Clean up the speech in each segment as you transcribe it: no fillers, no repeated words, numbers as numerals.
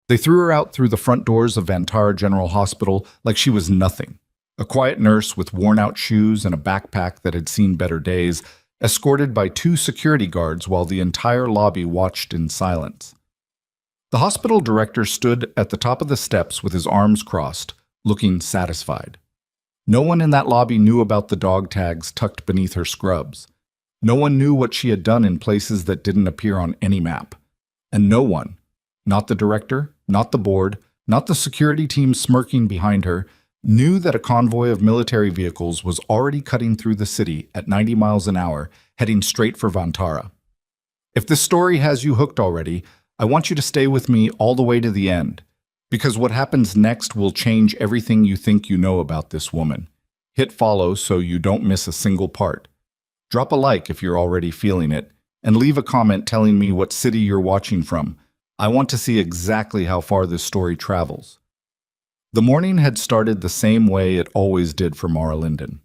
They threw her out through the front doors of Vantara General Hospital like she was nothing. A quiet nurse with worn-out shoes and a backpack that had seen better days, escorted by two security guards while the entire lobby watched in silence. The hospital director stood at the top of the steps with his arms crossed, looking satisfied. No one in that lobby knew about the dog tags tucked beneath her scrubs. No one knew what she had done in places that didn't appear on any map. And no one, not the director, not the board, not the security team smirking behind her, knew that a convoy of military vehicles was already cutting through the city at 90 miles an hour, heading straight for Vantara. If this story has you hooked already, I want you to stay with me all the way to the end, because what happens next will change everything you think you know about this woman. Hit follow so you don't miss a single part. Drop a like if you're already feeling it, and leave a comment telling me what city you're watching from. I want to see exactly how far this story travels. The morning had started the same way it always did for Mara Linden.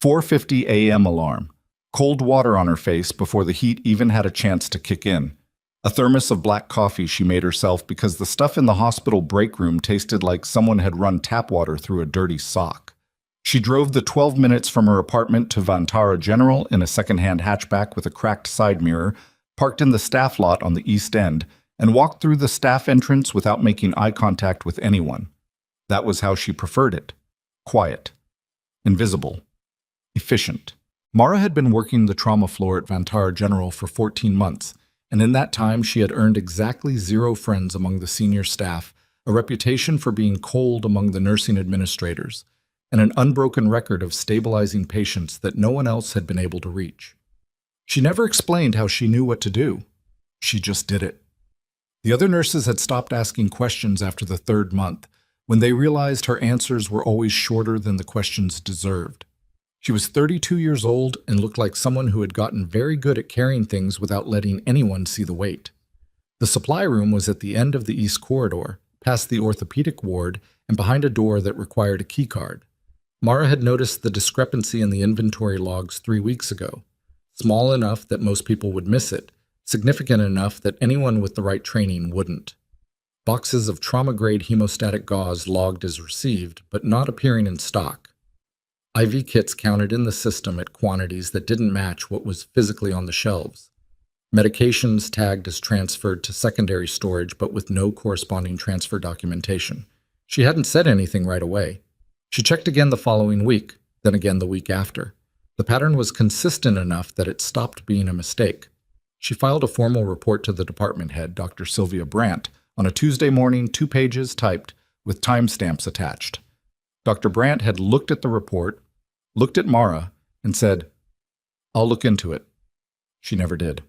4:50 a.m. alarm. Cold water on her face before the heat even had a chance to kick in. A thermos of black coffee she made herself because the stuff in the hospital break room tasted like someone had run tap water through a dirty sock. She drove the 12 minutes from her apartment to Vantara General in a second-hand hatchback with a cracked side mirror, parked in the staff lot on the east end, and walked through the staff entrance without making eye contact with anyone. That was how she preferred it. Quiet. Invisible. Efficient. Mara had been working the trauma floor at Vantara General for 14 months, and in that time she had earned exactly 0 friends among the senior staff, a reputation for being cold among the nursing administrators, and an unbroken record of stabilizing patients that no one else had been able to reach. She never explained how she knew what to do. She just did it. The other nurses had stopped asking questions after the 3rd month, when they realized her answers were always shorter than the questions deserved. She was 32 years old and looked like someone who had gotten very good at carrying things without letting anyone see the weight. The supply room was at the end of the east corridor, past the orthopedic ward and behind a door that required a keycard. Mara had noticed the discrepancy in the inventory logs 3 weeks ago, small enough that most people would miss it, significant enough that anyone with the right training wouldn't. Boxes of trauma-grade hemostatic gauze logged as received, but not appearing in stock. IV kits counted in the system at quantities that didn't match what was physically on the shelves. Medications tagged as transferred to secondary storage but with no corresponding transfer documentation. She hadn't said anything right away. She checked again the following week, then again the week after. The pattern was consistent enough that it stopped being a mistake. She filed a formal report to the department head, Dr. Sylvia Brandt, on a Tuesday morning, 2 pages typed, with timestamps attached. Dr. Brandt had looked at the report, looked at Mara, and said, "I'll look into it." She never did.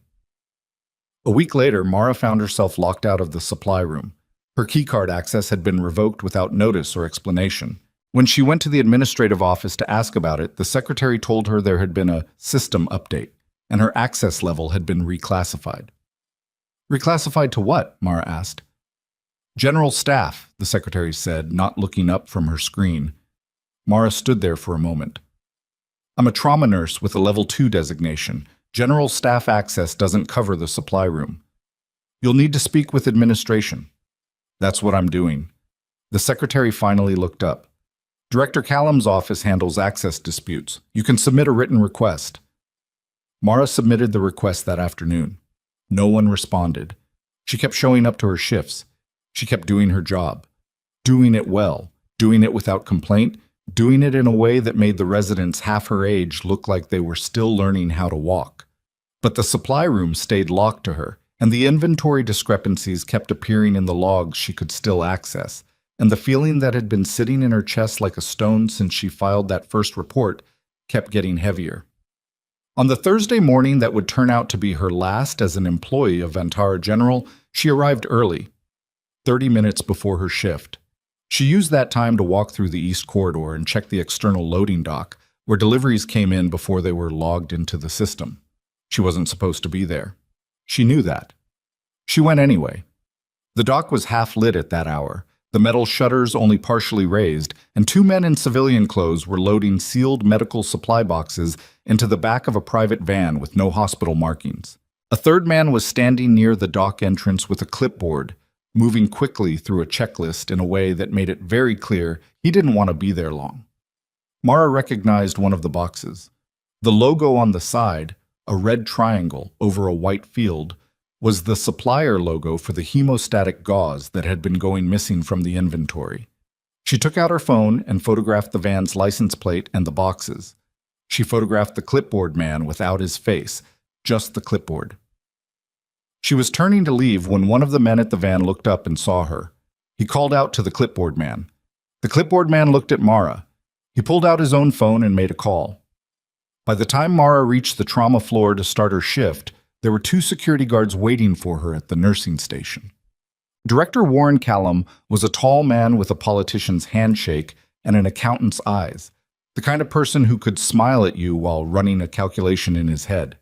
A week later, Mara found herself locked out of the supply room. Her keycard access had been revoked without notice or explanation. When she went to the administrative office to ask about it, the secretary told her there had been a system update, and her access level had been reclassified. "Reclassified to what?" Mara asked. "General staff," the secretary said, not looking up from her screen. Mara stood there for a moment. "I'm a trauma nurse with a level 2 designation. General staff access doesn't cover the supply room. You'll need to speak with administration." "That's what I'm doing." The secretary finally looked up. "Director Callum's office handles access disputes. You can submit a written request." Mara submitted the request that afternoon. No one responded. She kept showing up to her shifts. She kept doing her job. Doing it well. Doing it without complaint. Doing it in a way that made the residents half her age look like they were still learning how to walk. But the supply room stayed locked to her, and the inventory discrepancies kept appearing in the logs she could still access, and the feeling that had been sitting in her chest like a stone since she filed that first report kept getting heavier. On the Thursday morning that would turn out to be her last as an employee of Vantara General, she arrived early, 30 minutes before her shift. She used that time to walk through the east corridor and check the external loading dock, where deliveries came in before they were logged into the system. She wasn't supposed to be there. She knew that. She went anyway. The dock was half lit at that hour, the metal shutters only partially raised, and 2 men in civilian clothes were loading sealed medical supply boxes into the back of a private van with no hospital markings. A third man was standing near the dock entrance with a clipboard, moving quickly through a checklist in a way that made it very clear he didn't want to be there long. Mara recognized one of the boxes. The logo on the side, a red triangle over a white field, was the supplier logo for the hemostatic gauze that had been going missing from the inventory. She took out her phone and photographed the van's license plate and the boxes. She photographed the clipboard man without his face, just the clipboard. She was turning to leave when one of the men at the van looked up and saw her. He called out to the clipboard man. The clipboard man looked at Mara. He pulled out his own phone and made a call. By the time Mara reached the trauma floor to start her shift, there were 2 security guards waiting for her at the nursing station. Director Warren Callum was a tall man with a politician's handshake and an accountant's eyes, the kind of person who could smile at you while running a calculation in his head.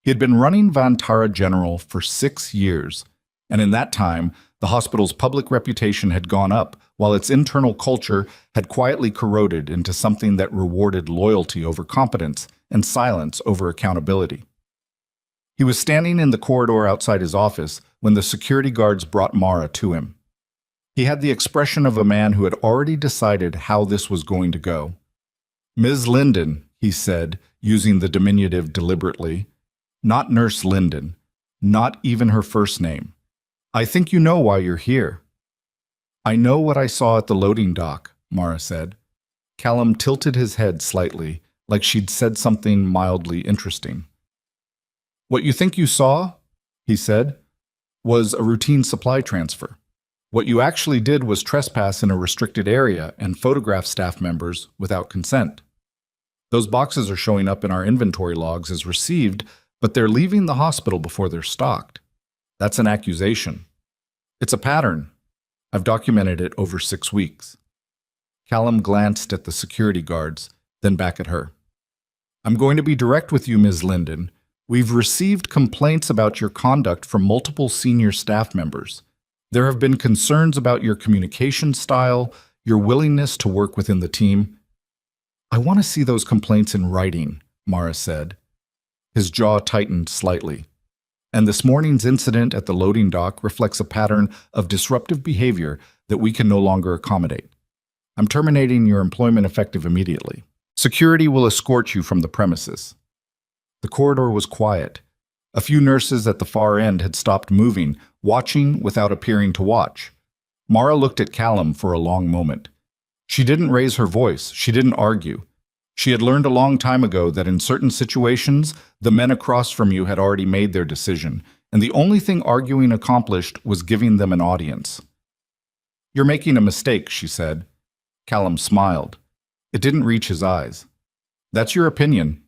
He had been running Vantara General for 6 years, and in that time, the hospital's public reputation had gone up, while its internal culture had quietly corroded into something that rewarded loyalty over competence and silence over accountability. He was standing in the corridor outside his office when the security guards brought Mara to him. He had the expression of a man who had already decided how this was going to go. "Ms. Linden," he said, using the diminutive deliberately. "Not Nurse Linden. Not even her first name. I think you know why you're here." "I know what I saw at the loading dock," Mara said. Callum tilted his head slightly, like she'd said something mildly interesting. "What you think you saw," he said, "was a routine supply transfer. What you actually did was trespass in a restricted area and photograph staff members without consent. Those boxes are showing up in our inventory logs as received, but they're leaving the hospital before they're stocked. That's an accusation. It's a pattern. I've documented it over 6 weeks." Callum glanced at the security guards, then back at her. "I'm going to be direct with you, Ms. Linden. We've received complaints about your conduct from multiple senior staff members. There have been concerns about your communication style, your willingness to work within the team." "I want to see those complaints in writing," Mara said. His jaw tightened slightly. "And this morning's incident at the loading dock reflects a pattern of disruptive behavior that we can no longer accommodate. I'm terminating your employment effective immediately. Security will escort you from the premises." The corridor was quiet. A few nurses at the far end had stopped moving, watching without appearing to watch. Mara looked at Callum for a long moment. She didn't raise her voice. She didn't argue. She had learned a long time ago that in certain situations, the men across from you had already made their decision, and the only thing arguing accomplished was giving them an audience. "You're making a mistake," she said. Callum smiled. It didn't reach his eyes. "That's your opinion."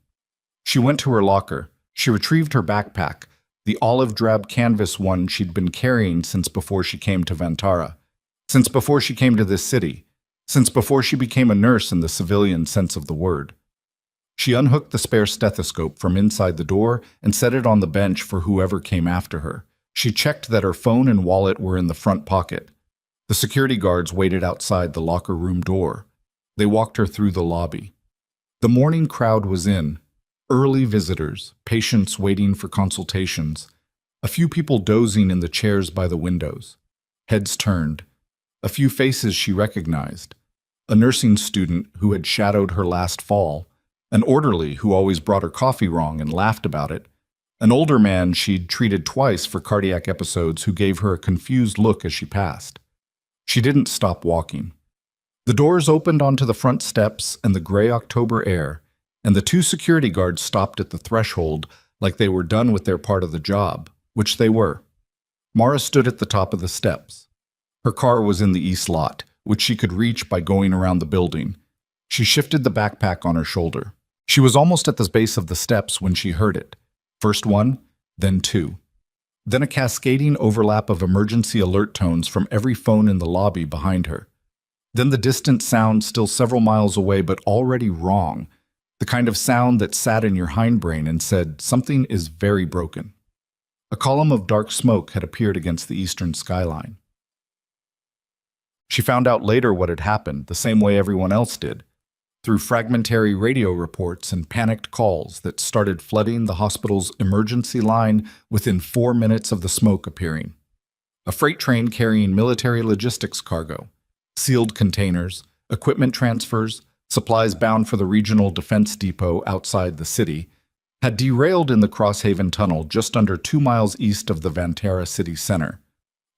She went to her locker. She retrieved her backpack, the olive drab canvas one she'd been carrying since before she came to Vantara, since before she came to this city, since before she became a nurse in the civilian sense of the word. She unhooked the spare stethoscope from inside the door and set it on the bench for whoever came after her. She checked that her phone and wallet were in the front pocket. The security guards waited outside the locker room door. They walked her through the lobby. The morning crowd was in. Early visitors, patients waiting for consultations, a few people dozing in the chairs by the windows. Heads turned. A few faces she recognized. A nursing student who had shadowed her last fall, an orderly who always brought her coffee wrong and laughed about it, an older man she'd treated twice for cardiac episodes who gave her a confused look as she passed. She didn't stop walking. The doors opened onto the front steps and the gray October air, and the 2 security guards stopped at the threshold like they were done with their part of the job, which they were. Mara stood at the top of the steps. Her car was in the east lot, which she could reach by going around the building. She shifted the backpack on her shoulder. She was almost at the base of the steps when she heard it. First one, then 2. Then a cascading overlap of emergency alert tones from every phone in the lobby behind her. Then the distant sound still several miles away but already wrong, the kind of sound that sat in your hindbrain and said, something is very broken. A column of dark smoke had appeared against the eastern skyline. She found out later what had happened, the same way everyone else did, through fragmentary radio reports and panicked calls that started flooding the hospital's emergency line within 4 minutes of the smoke appearing. A freight train carrying military logistics cargo, sealed containers, equipment transfers, supplies bound for the regional defense depot outside the city, had derailed in the Crosshaven Tunnel just under 2 miles east of the Vantara city center.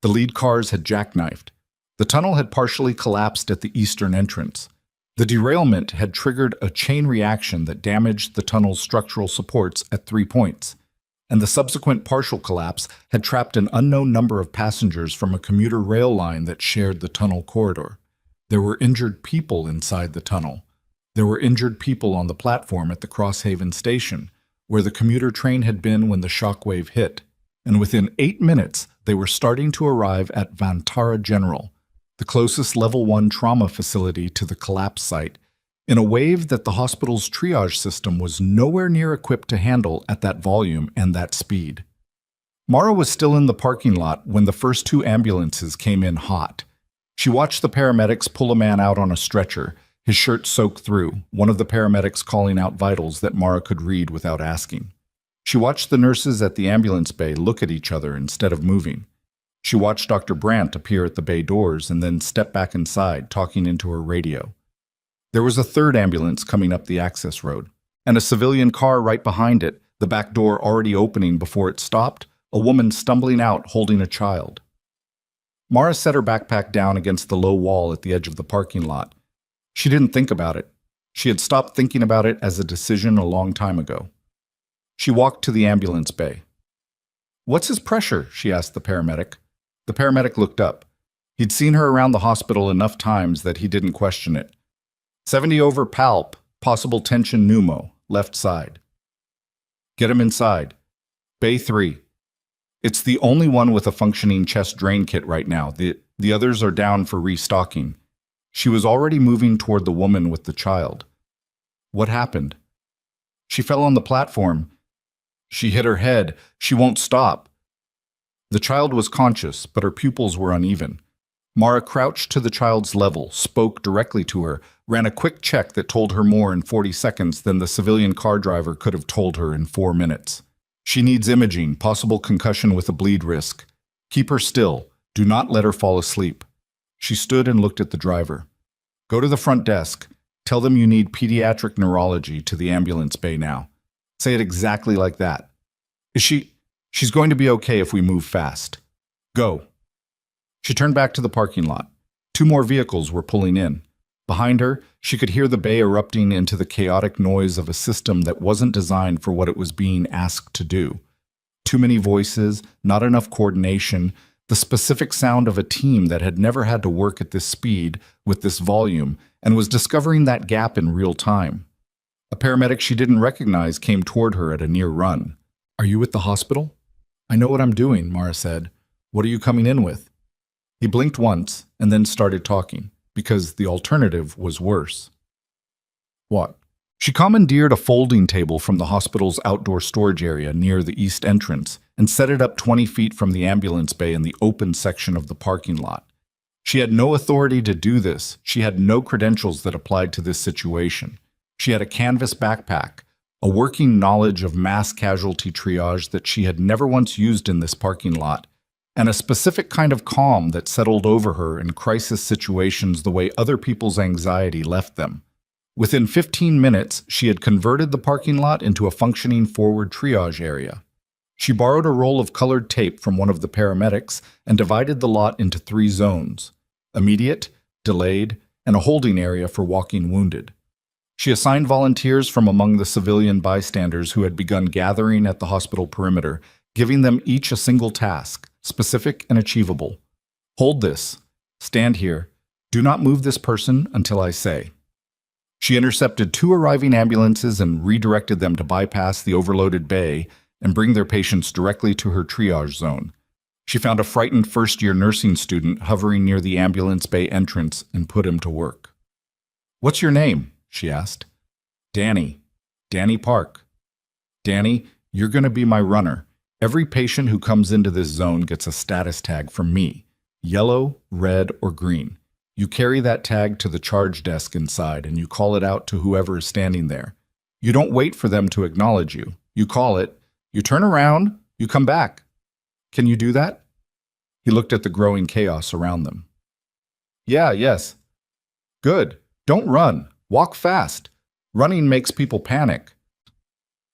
The lead cars had jackknifed. The tunnel had partially collapsed at the eastern entrance. The derailment had triggered a chain reaction that damaged the tunnel's structural supports at 3 points, and the subsequent partial collapse had trapped an unknown number of passengers from a commuter rail line that shared the tunnel corridor. There were injured people inside the tunnel. There were injured people on the platform at the Crosshaven station, where the commuter train had been when the shockwave hit, and within 8 minutes they were starting to arrive at Vantara General, the closest Level 1 trauma facility to the collapse site, in a wave that the hospital's triage system was nowhere near equipped to handle at that volume and that speed. Mara was still in the parking lot when the first 2 ambulances came in hot. She watched the paramedics pull a man out on a stretcher, his shirt soaked through, one of the paramedics calling out vitals that Mara could read without asking. She watched the nurses at the ambulance bay look at each other instead of moving. She watched Dr. Brandt appear at the bay doors and then step back inside, talking into her radio. There was a 3rd ambulance coming up the access road, and a civilian car right behind it, the back door already opening before it stopped, a woman stumbling out holding a child. Mara set her backpack down against the low wall at the edge of the parking lot. She didn't think about it. She had stopped thinking about it as a decision a long time ago. She walked to the ambulance bay. "What's his pressure?" she asked the paramedic. The paramedic looked up. He'd seen her around the hospital enough times that he didn't question it. 70 over palp, possible tension pneumo, left side. "Get him inside. Bay 3. It's the only one with a functioning chest drain kit right now. The others are down for restocking." She was already moving toward the woman with the child. "What happened?" "She fell on the platform. She hit her head. She won't stop." The child was conscious, but her pupils were uneven. Mara crouched to the child's level, spoke directly to her, ran a quick check that told her more in 40 seconds than the civilian car driver could have told her in 4 minutes. "She needs imaging, possible concussion with a bleed risk. Keep her still. Do not let her fall asleep." She stood and looked at the driver. "Go to the front desk. Tell them you need pediatric neurology to the ambulance bay now. Say it exactly like that. She's going to be okay if we move fast. Go." She turned back to the parking lot. 2 more vehicles were pulling in. Behind her, she could hear the bay erupting into the chaotic noise of a system that wasn't designed for what it was being asked to do. Too many voices, not enough coordination, the specific sound of a team that had never had to work at this speed, with this volume, and was discovering that gap in real time. A paramedic she didn't recognize came toward her at a near run. "Are you at the hospital?" "I know what I'm doing," Mara said. "What are you coming in with?" He blinked once and then started talking, because the alternative was worse. "What?" She commandeered a folding table from the hospital's outdoor storage area near the east entrance and set it up 20 feet from the ambulance bay in the open section of the parking lot. She had no authority to do this. She had no credentials that applied to this situation. She had a canvas backpack, a working knowledge of mass casualty triage that she had never once used in this parking lot, and a specific kind of calm that settled over her in crisis situations the way other people's anxiety left them. Within 15 minutes, she had converted the parking lot into a functioning forward triage area. She borrowed a roll of colored tape from one of the paramedics and divided the lot into 3 zones: immediate, delayed, and a holding area for walking wounded. She assigned volunteers from among the civilian bystanders who had begun gathering at the hospital perimeter, giving them each a single task, specific and achievable. "Hold this. Stand here. Do not move this person until I say." She intercepted 2 arriving ambulances and redirected them to bypass the overloaded bay and bring their patients directly to her triage zone. She found a frightened first-year nursing student hovering near the ambulance bay entrance and put him to work. "What's your name?" she asked. "Danny. Danny Park." "Danny, you're going to be my runner. Every patient who comes into this zone gets a status tag from me, yellow, red, or green. You carry that tag to the charge desk inside and you call it out to whoever is standing there. You don't wait for them to acknowledge you. You call it, you turn around, you come back. Can you do that?" He looked at the growing chaos around them. Yeah, yes. Good. Don't run. Walk fast. Running makes people panic.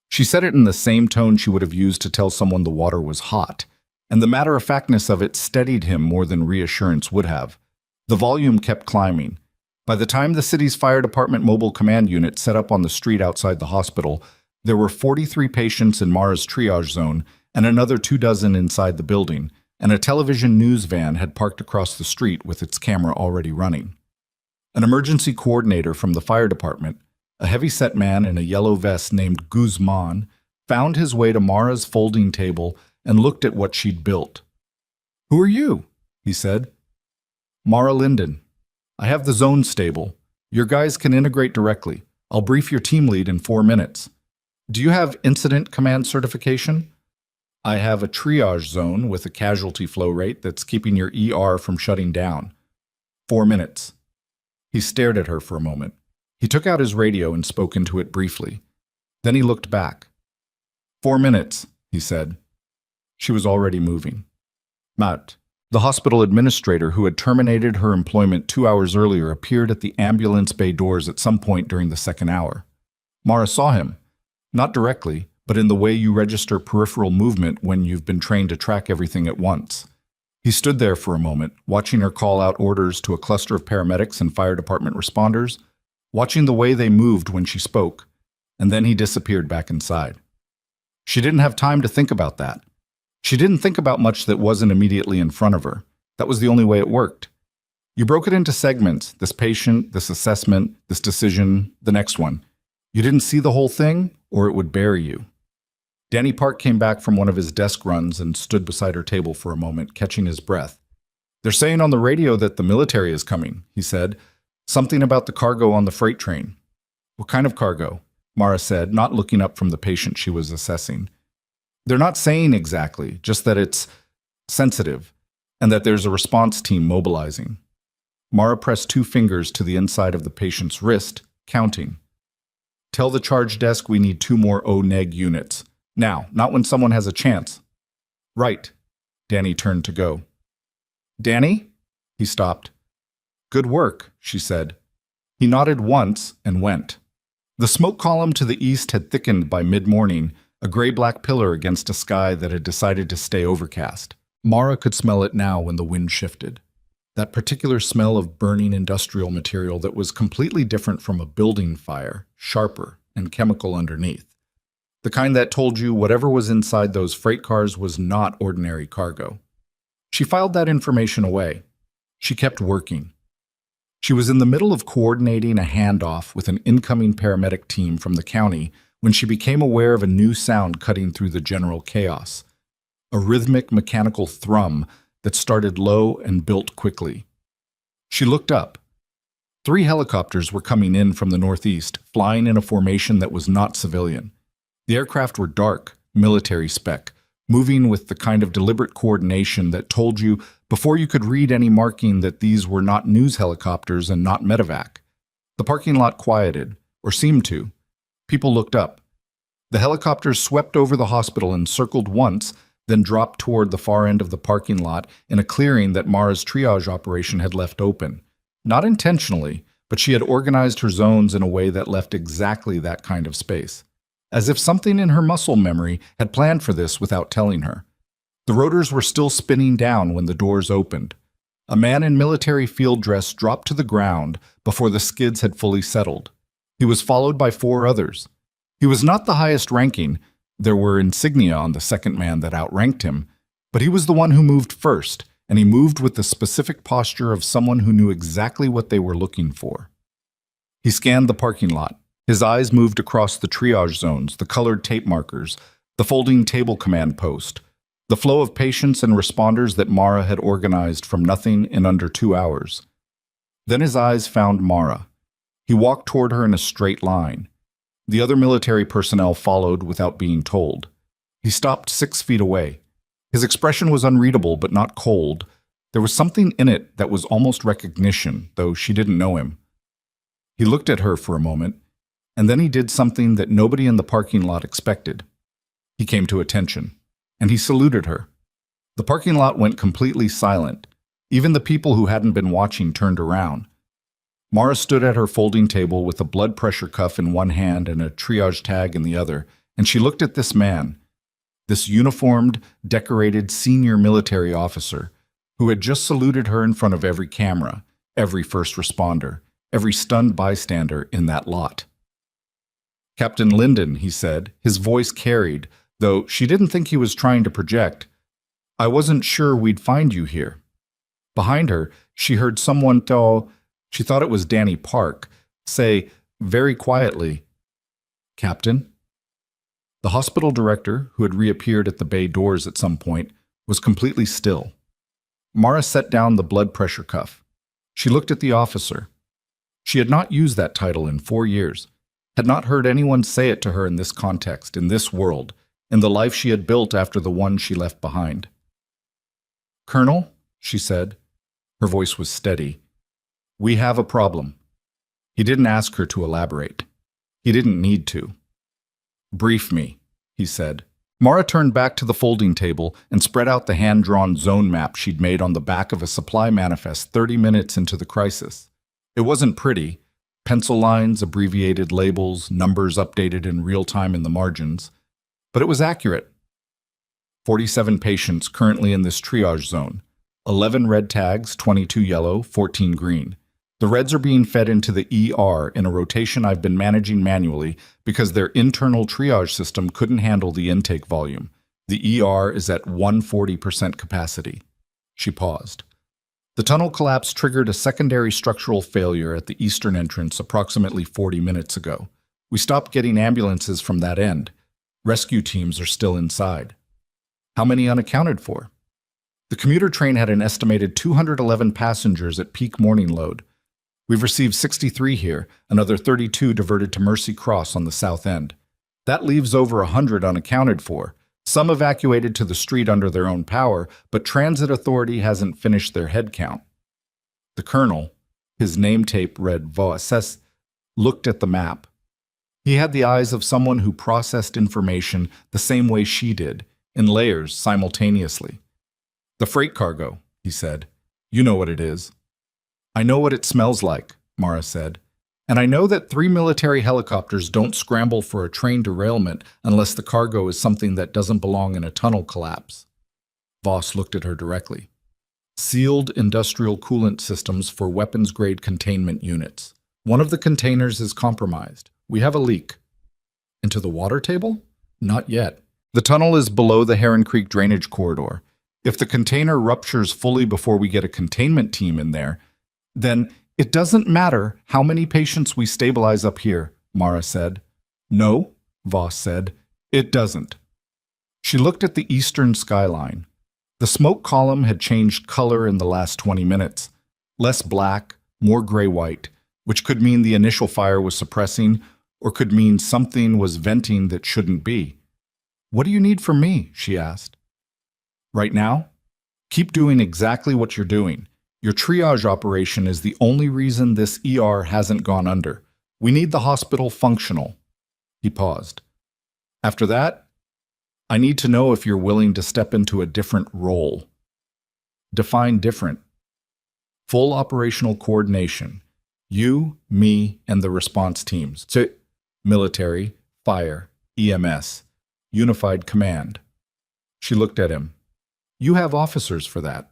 She said it in the same tone she would have used to tell someone the water was hot, and the matter-of-factness of it steadied him more than reassurance would have. The volume kept climbing. By the time the city's fire department mobile command unit set up on the street outside the hospital, there were 43 patients in Mara's triage zone and another 24 inside the building, and a television news van had parked across the street with its camera already running. An emergency coordinator from the fire department, a heavy-set man in a yellow vest named Guzman, found his way to Mara's folding table and looked at what she'd built. "Who are you?" he said. "Mara Linden. I have the zone stable. Your guys can integrate directly. I'll brief your team lead in 4 minutes. Do you have incident command certification?" "I have a triage zone with a casualty flow rate that's keeping your ER from shutting down. 4 minutes. He stared at her for a moment. He took out his radio and spoke into it briefly. Then he looked back. 4 minutes, he said. She was already moving. Matt, the hospital administrator who had terminated her employment 2 hours earlier, appeared at the ambulance bay doors at some point during the second hour. Mara saw him, not directly, but in the way you register peripheral movement when you've been trained to track everything at once. He stood there for a moment, watching her call out orders to a cluster of paramedics and fire department responders, watching the way they moved when she spoke, and then he disappeared back inside. She didn't have time to think about that. She didn't think about much that wasn't immediately in front of her. That was the only way it worked. You broke it into segments, this patient, this assessment, this decision, the next one. You didn't see the whole thing, or it would bury you. Danny Park came back from one of his desk runs and stood beside her table for a moment, catching his breath. "They're saying on the radio that the military is coming," he said. "Something about the cargo on the freight train." "What kind of cargo?" Mara said, not looking up from the patient she was assessing. "They're not saying exactly, just that it's sensitive, and that there's a response team mobilizing." Mara pressed 2 fingers to the inside of the patient's wrist, counting. "Tell the charge desk we need 2 more O-neg units. Now, not when someone has a chance." "Right." Danny turned to go. "Danny?" He stopped. "Good work," she said. He nodded once and went. The smoke column to the east had thickened by mid-morning, a gray-black pillar against a sky that had decided to stay overcast. Mara could smell it now when the wind shifted. That particular smell of burning industrial material that was completely different from a building fire, sharper and chemical underneath. The kind that told you whatever was inside those freight cars was not ordinary cargo. She filed that information away. She kept working. She was in the middle of coordinating a handoff with an incoming paramedic team from the county when she became aware of a new sound cutting through the general chaos. A rhythmic mechanical thrum that started low and built quickly. She looked up. 3 helicopters were coming in from the northeast, flying in a formation that was not civilian. The aircraft were dark, military spec, moving with the kind of deliberate coordination that told you before you could read any marking that these were not news helicopters and not medevac. The parking lot quieted, or seemed to. People looked up. The helicopters swept over the hospital and circled once, then dropped toward the far end of the parking lot in a clearing that Mara's triage operation had left open. Not intentionally, but she had organized her zones in a way that left exactly that kind of space. As if something in her muscle memory had planned for this without telling her. The rotors were still spinning down when the doors opened. A man in military field dress dropped to the ground before the skids had fully settled. He was followed by 4 others. He was not the highest ranking. There were insignia on the second man that outranked him, but he was the one who moved first, and he moved with the specific posture of someone who knew exactly what they were looking for. He scanned the parking lot. His eyes moved across the triage zones, the colored tape markers, the folding table command post, the flow of patients and responders that Mara had organized from nothing in under 2 hours. Then his eyes found Mara. He walked toward her in a straight line. The other military personnel followed without being told. He stopped 6 feet away. His expression was unreadable but not cold. There was something in it that was almost recognition, though she didn't know him. He looked at her for a moment, and then he did something that nobody in the parking lot expected. He came to attention, and he saluted her. The parking lot went completely silent. Even the people who hadn't been watching turned around. Mara stood at her folding table with a blood pressure cuff in one hand and a triage tag in the other, and she looked at this man, this uniformed, decorated senior military officer, who had just saluted her in front of every camera, every first responder, every stunned bystander in that lot. "Captain Linden," he said, his voice carried, though she didn't think he was trying to project. "I wasn't sure we'd find you here." Behind her, she heard someone she thought it was Danny Park, say very quietly, "Captain?" The hospital director, who had reappeared at the bay doors at some point, was completely still. Mara set down the blood pressure cuff. She looked at the officer. She had not used that title in 4 years, had not heard anyone say it to her in this context, in this world, in the life she had built after the one she left behind. "Colonel," she said. Her voice was steady. "We have a problem." He didn't ask her to elaborate. He didn't need to. "Brief me," he said. Mara turned back to the folding table and spread out the hand-drawn zone map she'd made on the back of a supply manifest 30 minutes into the crisis. It wasn't pretty. Pencil lines, abbreviated labels, numbers updated in real time in the margins. But it was accurate. 47 patients currently in this triage zone. 11 red tags, 22 yellow, 14 green. The reds are being fed into the ER in a rotation I've been managing manually because their internal triage system couldn't handle the intake volume. The ER is at 140% capacity. She paused. The tunnel collapse triggered a secondary structural failure at the eastern entrance approximately 40 minutes ago. We stopped getting ambulances from that end. Rescue teams are still inside. How many unaccounted for? The commuter train had an estimated 211 passengers at peak morning load. We've received 63 here, another 32 diverted to Mercy Cross on the south end. That leaves over 100 unaccounted for. Some evacuated to the street under their own power, but Transit Authority hasn't finished their head count. The colonel, his name tape read Voss, looked at the map. He had the eyes of someone who processed information the same way she did, in layers simultaneously. "The freight cargo," he said. "You know what it is." "I know what it smells like," Mara said. "And I know that 3 military helicopters don't scramble for a train derailment unless the cargo is something that doesn't belong in a tunnel collapse." Voss looked at her directly. "Sealed industrial coolant systems for weapons-grade containment units. One of the containers is compromised. We have a leak." "Into the water table?" "Not yet. The tunnel is below the Heron Creek drainage corridor. If the container ruptures fully before we get a containment team in there, then it doesn't matter how many patients we stabilize up here," Mara said. "No," Voss said, "it doesn't." She looked at the eastern skyline. The smoke column had changed color in the last 20 minutes. Less black, more gray-white, which could mean the initial fire was suppressing or could mean something was venting that shouldn't be. "What do you need from me?" she asked. "Right now? Keep doing exactly what you're doing. Your triage operation is the only reason this ER hasn't gone under. We need the hospital functional." He paused. "After that, I need to know if you're willing to step into a different role." Define different. Full operational coordination. You, me, and the response teams. Military, fire, EMS. Unified command. She looked at him. "You have officers for that."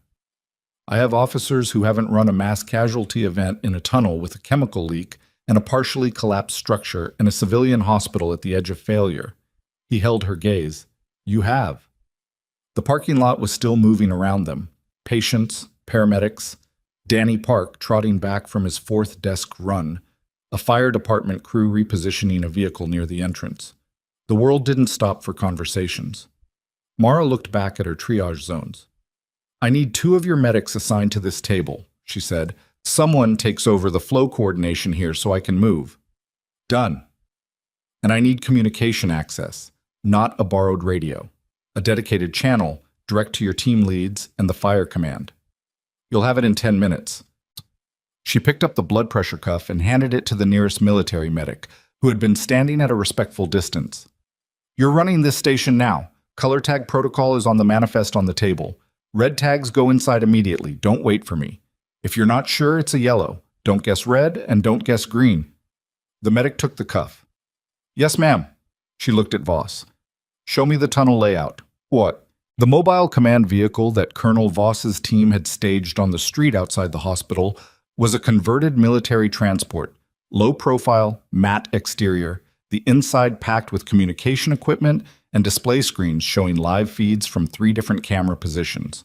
"I have officers who haven't run a mass casualty event in a tunnel with a chemical leak and a partially collapsed structure and a civilian hospital at the edge of failure." He held her gaze. "You have." The parking lot was still moving around them. Patients, paramedics, Danny Park trotting back from his 4th desk run, a fire department crew repositioning a vehicle near the entrance. The world didn't stop for conversations. Mara looked back at her triage zones. "I need 2 of your medics assigned to this table," she said. "Someone takes over the flow coordination here so I can move." "Done." "And I need communication access, not a borrowed radio. A dedicated channel, direct to your team leads and the fire command. You'll have it in 10 minutes. She picked up the blood pressure cuff and handed it to the nearest military medic, who had been standing at a respectful distance. "You're running this station now. Color tag protocol is on the manifest on the table. Red tags go inside immediately. Don't wait for me. If you're not sure, it's a yellow. Don't guess red and don't guess green. The medic took the cuff. Yes, ma'am. She looked at Voss. Show me the tunnel layout. What? The mobile command vehicle that Colonel Voss's team had staged on the street outside the hospital was a converted military transport, low profile, matte exterior, the inside packed with communication equipment and display screens showing live feeds from 3 different camera positions.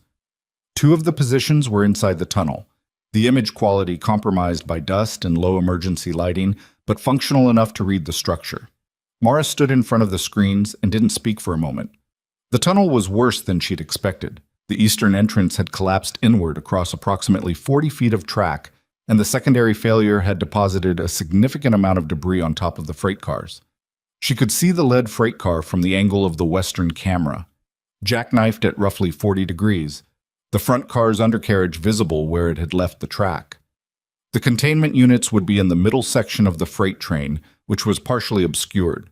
2 of the positions were inside the tunnel, the image quality compromised by dust and low emergency lighting, but functional enough to read the structure. Mara stood in front of the screens and didn't speak for a moment. The tunnel was worse than she'd expected. The eastern entrance had collapsed inward across approximately 40 feet of track, and the secondary failure had deposited a significant amount of debris on top of the freight cars. She could see the lead freight car from the angle of the western camera, jackknifed at roughly 40 degrees, the front car's undercarriage visible where it had left the track. The containment units would be in the middle section of the freight train, which was partially obscured.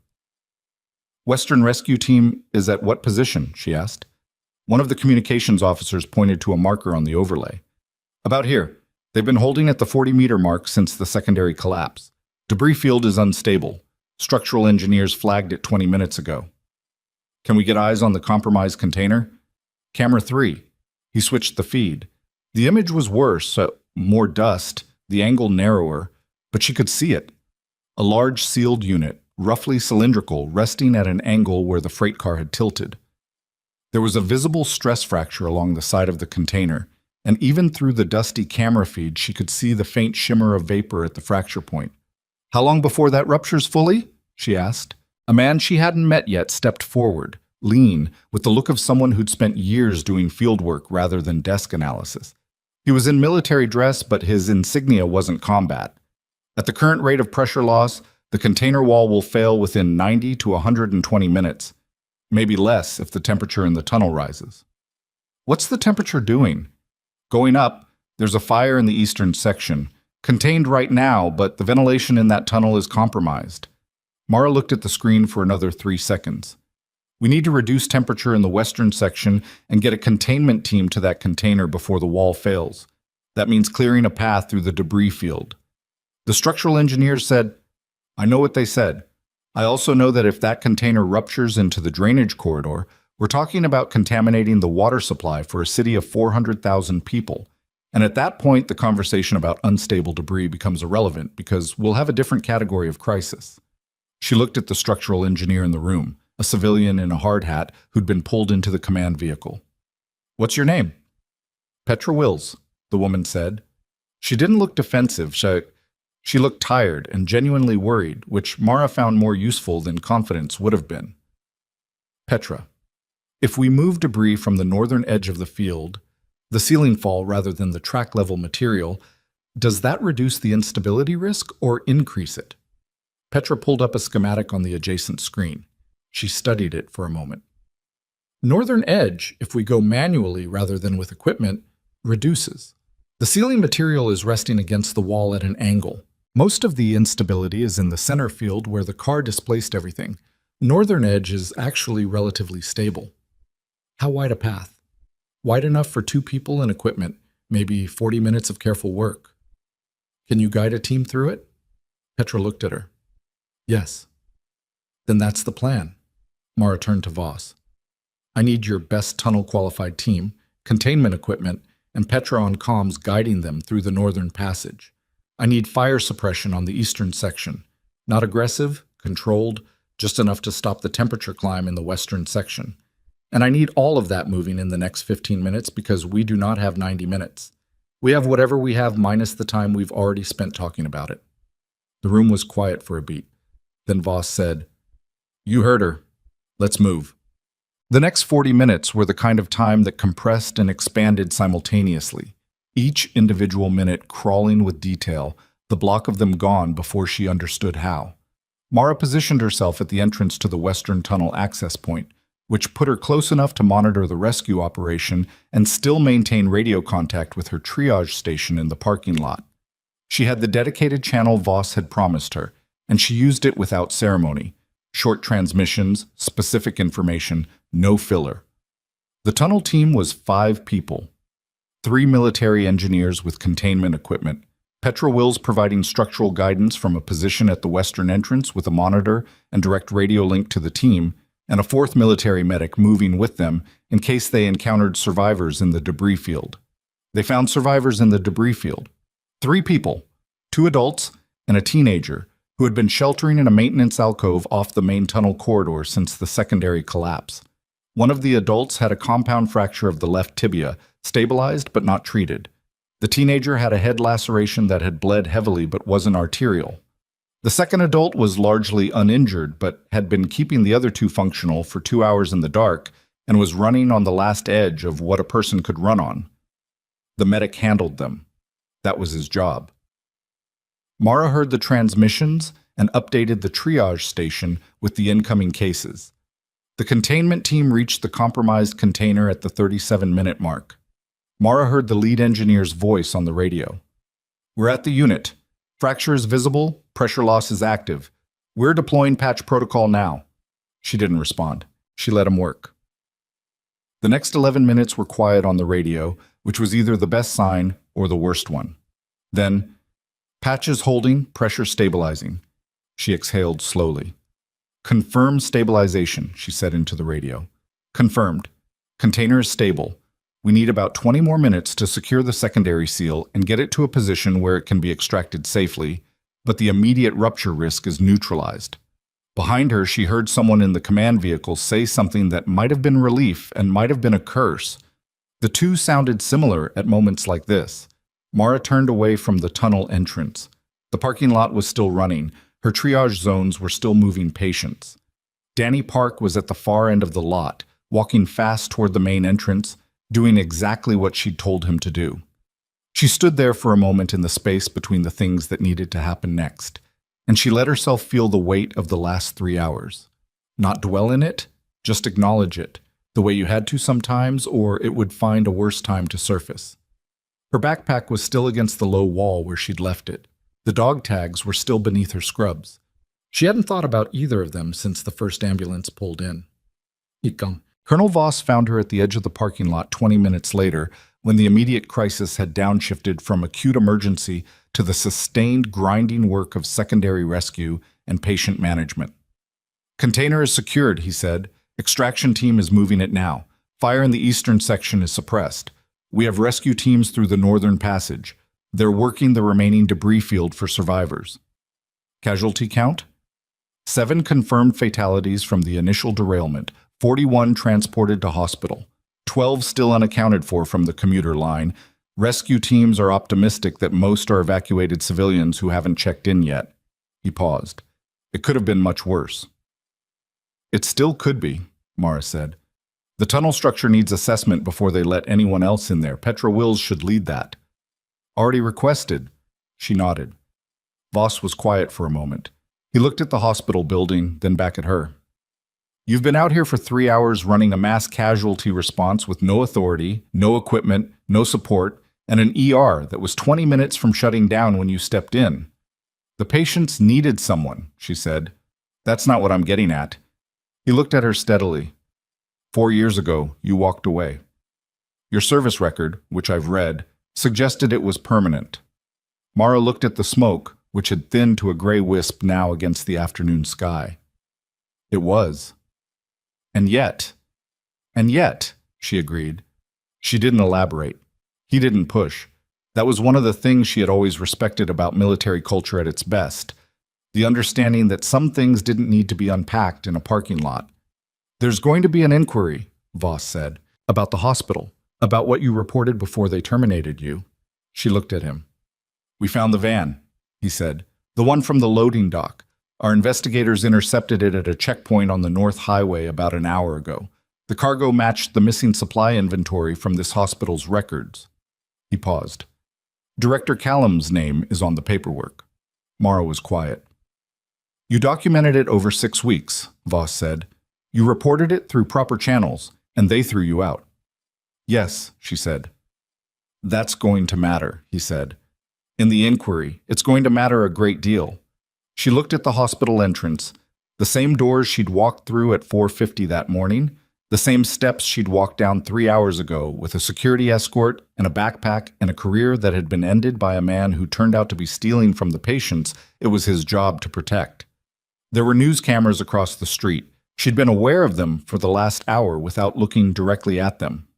Western Rescue Team is at what position? She asked. One of the communications officers pointed to a marker on the overlay. About here. They've been holding at the 40-meter mark since the secondary collapse. Debris field is unstable. Structural engineers flagged it 20 minutes ago. Can we get eyes on the compromised container? Camera 3. He switched the feed. The image was worse, more dust, the angle narrower, but she could see it. A large sealed unit, roughly cylindrical, resting at an angle where the freight car had tilted. There was a visible stress fracture along the side of the container, and even through the dusty camera feed she could see the faint shimmer of vapor at the fracture point. How long before that ruptures fully? She asked. A man she hadn't met yet stepped forward, lean, with the look of someone who'd spent years doing field work rather than desk analysis. He was in military dress, but his insignia wasn't combat. At the current rate of pressure loss, the container wall will fail within 90 to 120 minutes, maybe less if the temperature in the tunnel rises. What's the temperature doing? Going up. There's a fire in the eastern section, contained right now, but the ventilation in that tunnel is compromised. Mara looked at the screen for another 3 seconds. We need to reduce temperature in the western section and get a containment team to that container before the wall fails. That means clearing a path through the debris field. The structural engineers said, I know what they said. I also know that if that container ruptures into the drainage corridor, we're talking about contaminating the water supply for a city of 400,000 people. And at that point, the conversation about unstable debris becomes irrelevant because we'll have a different category of crisis. She looked at the structural engineer in the room, a civilian in a hard hat who'd been pulled into the command vehicle. What's your name? Petra Wills, the woman said. She didn't look defensive. She looked tired and genuinely worried, which Mara found more useful than confidence would have been. Petra. If we move debris from the northern edge of the field, the ceiling fall rather than the track-level material, does that reduce the instability risk or increase it? Petra pulled up a schematic on the adjacent screen. She studied it for a moment. Northern edge, if we go manually rather than with equipment, reduces. The ceiling material is resting against the wall at an angle. Most of the instability is in the center field where the car displaced everything. Northern edge is actually relatively stable. How wide a path? Wide enough for 2 people and equipment, maybe 40 minutes of careful work. Can you guide a team through it? Petra looked at her. Yes. Then that's the plan. Mara turned to Voss. I need your best tunnel-qualified team, containment equipment, and Petra on comms guiding them through the northern passage. I need fire suppression on the eastern section. Not aggressive, controlled, just enough to stop the temperature climb in the western section. And I need all of that moving in the next 15 minutes because we do not have 90 minutes. We have whatever we have minus the time we've already spent talking about it. The room was quiet for a beat. Then Voss said, You heard her. Let's move. The next 40 minutes were the kind of time that compressed and expanded simultaneously, each individual minute crawling with detail, the block of them gone before she understood how. Mara positioned herself at the entrance to the western tunnel access point, which put her close enough to monitor the rescue operation and still maintain radio contact with her triage station in the parking lot. She had the dedicated channel Voss had promised her, and she used it without ceremony. Short transmissions, specific information, no filler. The tunnel team was 5 people. 3 military engineers with containment equipment, Petra Wills providing structural guidance from a position at the western entrance with a monitor and direct radio link to the team, and a 4th military medic moving with them in case they encountered survivors in the debris field. They found survivors in the debris field. 3 people, 2 adults and a teenager, who had been sheltering in a maintenance alcove off the main tunnel corridor since the secondary collapse. One of the adults had a compound fracture of the left tibia, stabilized but not treated. The teenager had a head laceration that had bled heavily but wasn't arterial. The second adult was largely uninjured but had been keeping the other 2 functional for 2 hours in the dark and was running on the last edge of what a person could run on. The medic handled them. That was his job. Mara heard the transmissions and updated the triage station with the incoming cases. The containment team reached the compromised container at the 37-minute mark. Mara heard the lead engineer's voice on the radio. "We're at the unit. Fracture is visible, pressure loss is active. We're deploying patch protocol now." She didn't respond. She let him work. The next 11 minutes were quiet on the radio, which was either the best sign or the worst one. Then, "Patches holding, pressure stabilizing." She exhaled slowly. "Confirm stabilization," she said into the radio. "Confirmed. Container is stable. We need about 20 more minutes to secure the secondary seal and get it to a position where it can be extracted safely, but the immediate rupture risk is neutralized." Behind her, she heard someone in the command vehicle say something that might have been relief and might have been a curse. The two sounded similar at moments like this. Mara turned away from the tunnel entrance. The parking lot was still running. Her triage zones were still moving patients. Danny Park was at the far end of the lot, walking fast toward the main entrance, doing exactly what she'd told him to do. She stood there for a moment in the space between the things that needed to happen next, and she let herself feel the weight of the last 3 hours. Not dwell in it, just acknowledge it, the way you had to sometimes, or it would find a worse time to surface. Her backpack was still against the low wall where she'd left it. The dog tags were still beneath her scrubs. She hadn't thought about either of them since the first ambulance pulled in. Colonel Voss found her at the edge of the parking lot 20 minutes later, when the immediate crisis had downshifted from acute emergency to the sustained grinding work of secondary rescue and patient management. "Container is secured," he said. "Extraction team is moving it now. Fire in the eastern section is suppressed. We have rescue teams through the northern passage. They're working the remaining debris field for survivors." Casualty count? 7 confirmed fatalities from the initial derailment, 41 transported to hospital, 12 still unaccounted for from the commuter line. Rescue teams are optimistic that most are evacuated civilians who haven't checked in yet. He paused. "It could have been much worse." "It still could be," Mara said. "The tunnel structure needs assessment before they let anyone else in there. Petra Wills should lead that." "Already requested." She nodded. Voss was quiet for a moment. He looked at the hospital building, then back at her. "You've been out here for 3 hours running a mass casualty response with no authority, no equipment, no support, and an ER that was 20 minutes from shutting down when you stepped in. The patients needed someone," she said. "That's not what I'm getting at." He looked at her steadily. 4 years ago, you walked away. Your service record, which I've read, suggested it was permanent." Mara looked at the smoke, which had thinned to a gray wisp now against the afternoon sky. "It was. And yet," she agreed. She didn't elaborate. He didn't push. That was one of the things she had always respected about military culture at its best, the understanding that some things didn't need to be unpacked in a parking lot. "There's going to be an inquiry," Voss said, "about the hospital, about what you reported before they terminated you." She looked at him. "We found the van," he said, "the one from the loading dock. Our investigators intercepted it at a checkpoint on the North Highway about an hour ago. The cargo matched the missing supply inventory from this hospital's records." He paused. "Director Callum's name is on the paperwork." Mara was quiet. "You documented it over 6 weeks," Voss said. "You reported it through proper channels, and they threw you out." "Yes," she said. "That's going to matter," he said. "In the inquiry, it's going to matter a great deal." She looked at the hospital entrance, the same doors she'd walked through at 4:50 that morning, The same steps she'd walked down 3 hours ago with a security escort and a backpack and a career that had been ended by a man who turned out to be stealing from the patients it was his job to protect. There were news cameras across the street. She'd been aware of them for the last hour without looking directly at them.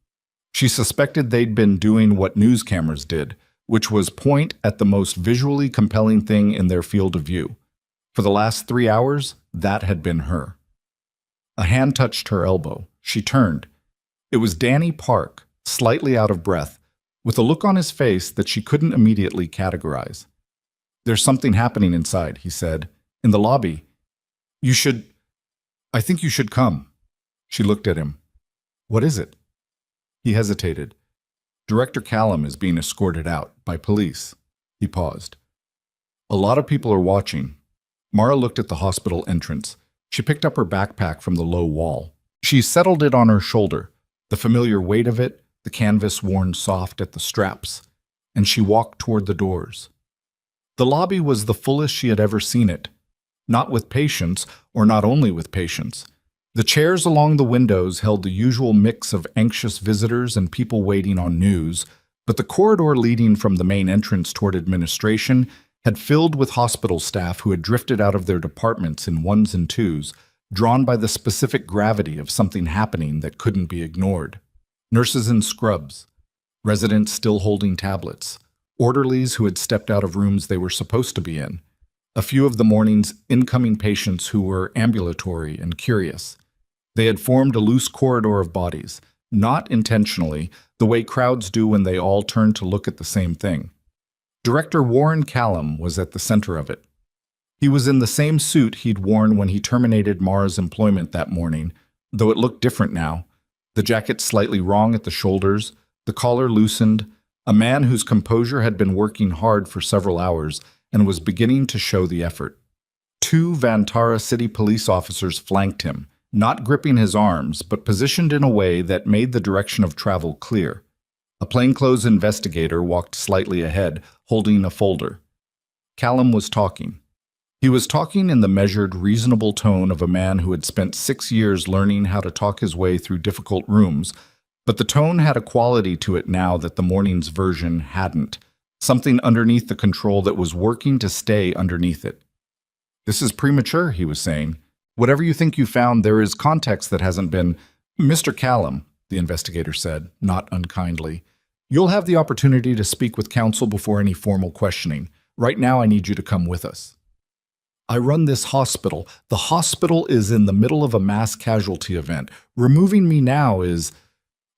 She suspected they'd been doing what news cameras did, which was point at the most visually compelling thing in their field of view. For the last 3 hours, that had been her. A hand touched her elbow. She turned. It was Danny Park, slightly out of breath, with a look on his face that she couldn't immediately categorize. "There's something happening inside," he said. "In the lobby. I think you should come." She looked at him. "What is it?" He hesitated. "Director Callum is being escorted out by police." He paused. "A lot of people are watching." Mara looked at the hospital entrance. She picked up her backpack from the low wall. She settled it on her shoulder, the familiar weight of it, the canvas worn soft at the straps, and she walked toward the doors. The lobby was the fullest she had ever seen it. Not with patients, or not only with patients. The chairs along the windows held the usual mix of anxious visitors and people waiting on news, but the corridor leading from the main entrance toward administration had filled with hospital staff who had drifted out of their departments in ones and twos, drawn by the specific gravity of something happening that couldn't be ignored. Nurses in scrubs, residents still holding tablets, orderlies who had stepped out of rooms they were supposed to be in, a few of the morning's incoming patients who were ambulatory and curious. They had formed a loose corridor of bodies, not intentionally, the way crowds do when they all turn to look at the same thing. Director Warren Callum was at the center of it. He was in the same suit he'd worn when he terminated Mara's employment that morning, though it looked different now. The jacket slightly wrong at the shoulders, the collar loosened, a man whose composure had been working hard for several hours and was beginning to show the effort. 2 Vantara City police officers flanked him, not gripping his arms, but positioned in a way that made the direction of travel clear. A plainclothes investigator walked slightly ahead, holding a folder. Callum was talking. He was talking in the measured, reasonable tone of a man who had spent 6 years learning how to talk his way through difficult rooms, but the tone had a quality to it now that the morning's version hadn't, something underneath the control that was working to stay underneath it. "This is premature," he was saying. "Whatever you think you found, there is context that hasn't been—" "Mr. Callum," the investigator said, not unkindly, "you'll have the opportunity to speak with counsel before any formal questioning. Right now, I need you to come with us. I run this hospital. The hospital is in the middle of a mass casualty event. Removing me now is—"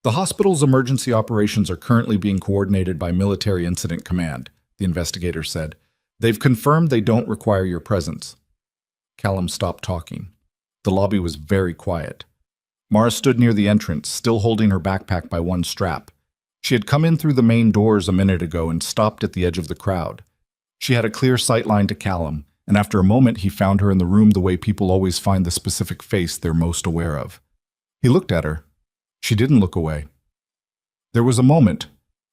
"The hospital's emergency operations are currently being coordinated by Military Incident Command," the investigator said. "They've confirmed they don't require your presence." Callum stopped talking. The lobby was very quiet. Mara stood near the entrance, still holding her backpack by one strap. She had come in through the main doors a minute ago and stopped at the edge of the crowd. She had a clear sight line to Callum, and after a moment he found her in the room the way people always find the specific face they're most aware of. He looked at her. She didn't look away. There was a moment,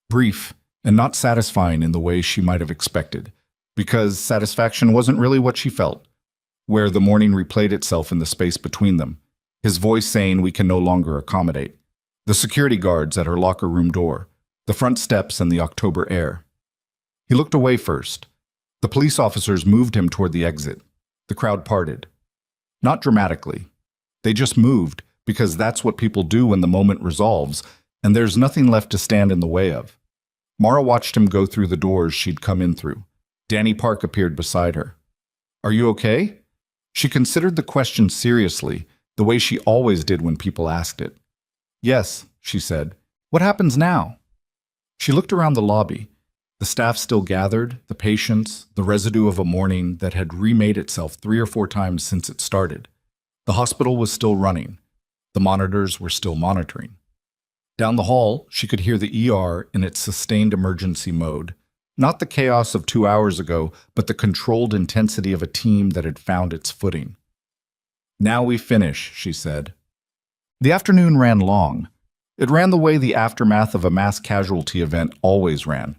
brief and not satisfying in the way she might have expected, because satisfaction wasn't really what she felt, where the morning replayed itself in the space between them, his voice saying we can no longer accommodate, the security guards at her locker room door, the front steps and the October air. He looked away first. The police officers moved him toward the exit. The crowd parted. Not dramatically. They just moved, because that's what people do when the moment resolves, and there's nothing left to stand in the way of. Mara watched him go through the doors she'd come in through. Danny Park appeared beside her. "Are you okay?" She considered the question seriously, the way she always did when people asked it. "Yes," she said. "What happens now?" She looked around the lobby. The staff still gathered, the patients, the residue of a morning that had remade itself 3 or 4 times since it started. The hospital was still running. The monitors were still monitoring. Down the hall, she could hear the ER in its sustained emergency mode. Not the chaos of 2 hours ago, but the controlled intensity of a team that had found its footing. "Now we finish," she said. The afternoon ran long. It ran the way the aftermath of a mass casualty event always ran.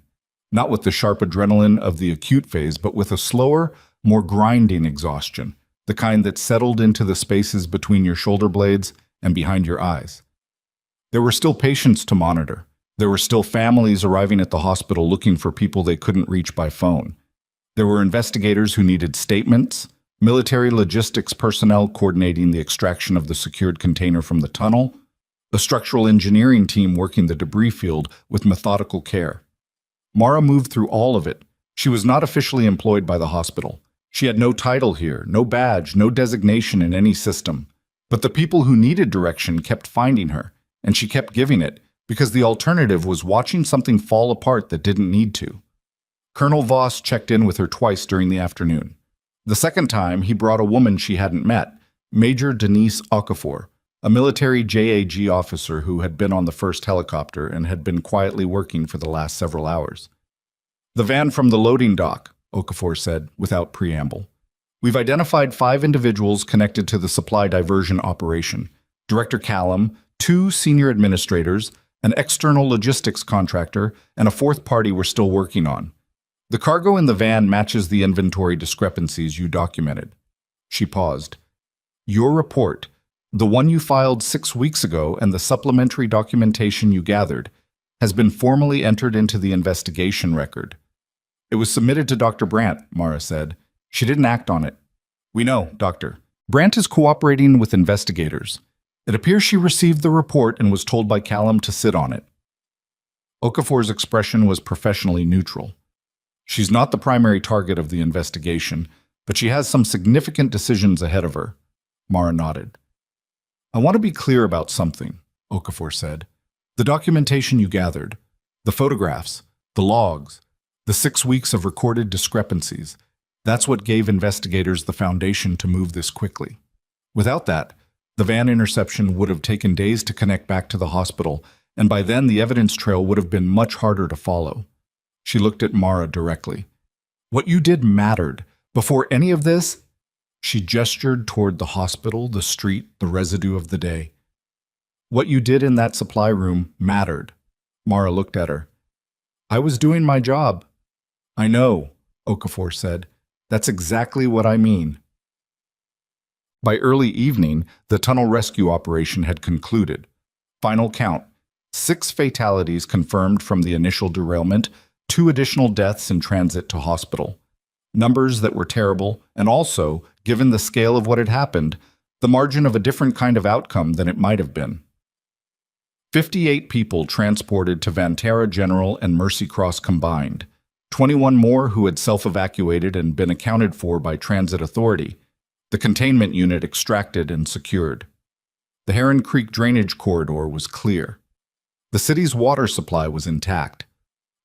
Not with the sharp adrenaline of the acute phase, but with a slower, more grinding exhaustion, the kind that settled into the spaces between your shoulder blades and behind your eyes. There were still patients to monitor. There were still families arriving at the hospital looking for people they couldn't reach by phone. There were investigators who needed statements, military logistics personnel coordinating the extraction of the secured container from the tunnel, a structural engineering team working the debris field with methodical care. Mara moved through all of it. She was not officially employed by the hospital. She had no title here, no badge, no designation in any system. But the people who needed direction kept finding her, and she kept giving it, because the alternative was watching something fall apart that didn't need to. Colonel Voss checked in with her twice during the afternoon. The second time, he brought a woman she hadn't met, Major Denise Okafor, a military JAG officer who had been on the first helicopter and had been quietly working for the last several hours. "The van from the loading dock," Okafor said, without preamble. "We've identified 5 individuals connected to the supply diversion operation. Director Callum, 2 senior administrators, an external logistics contractor, and a 4th party we're still working on. The cargo in the van matches the inventory discrepancies you documented." She paused. "Your report, the one you filed 6 weeks ago and the supplementary documentation you gathered, has been formally entered into the investigation record." "It was submitted to Dr. Brandt," Mara said. "She didn't act on it." "We know, Doctor. Brandt is cooperating with investigators. It appears she received the report and was told by Callum to sit on it." Okafor's expression was professionally neutral. "She's not the primary target of the investigation, but she has some significant decisions ahead of her." Mara nodded. "I want to be clear about something," Okafor said. "The documentation you gathered, the photographs, the logs, the 6 weeks of recorded discrepancies, that's what gave investigators the foundation to move this quickly. Without that, the van interception would have taken days to connect back to the hospital, and by then the evidence trail would have been much harder to follow." She looked at Mara directly. "What you did mattered. Before any of this," she gestured toward the hospital, the street, the residue of the day. "What you did in that supply room mattered." Mara looked at her. "I was doing my job." "I know," Okafor said. "That's exactly what I mean." By early evening, the tunnel rescue operation had concluded. Final count: 6 fatalities confirmed from the initial derailment, 2 additional deaths in transit to hospital. Numbers that were terrible, and also, given the scale of what had happened, the margin of a different kind of outcome than it might have been. 58 people transported to Vantara General and Mercy Cross combined, 21 more who had self-evacuated and been accounted for by Transit Authority, the containment unit extracted and secured. The Heron Creek drainage corridor was clear. The city's water supply was intact.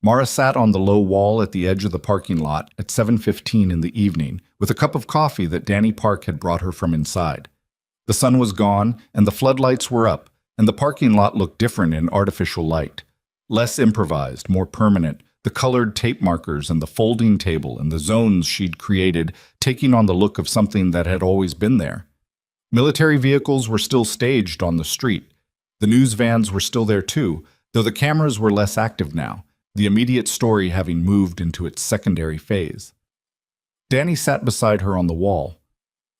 Mara sat on the low wall at the edge of the parking lot at 7:15 in the evening with a cup of coffee that Danny Park had brought her from inside. The sun was gone and the floodlights were up, and the parking lot looked different in artificial light. Less improvised, more permanent, the colored tape markers and the folding table and the zones she'd created taking on the look of something that had always been there. Military vehicles were still staged on the street. The news vans were still there too, though the cameras were less active now, the immediate story having moved into its secondary phase. Danny sat beside her on the wall.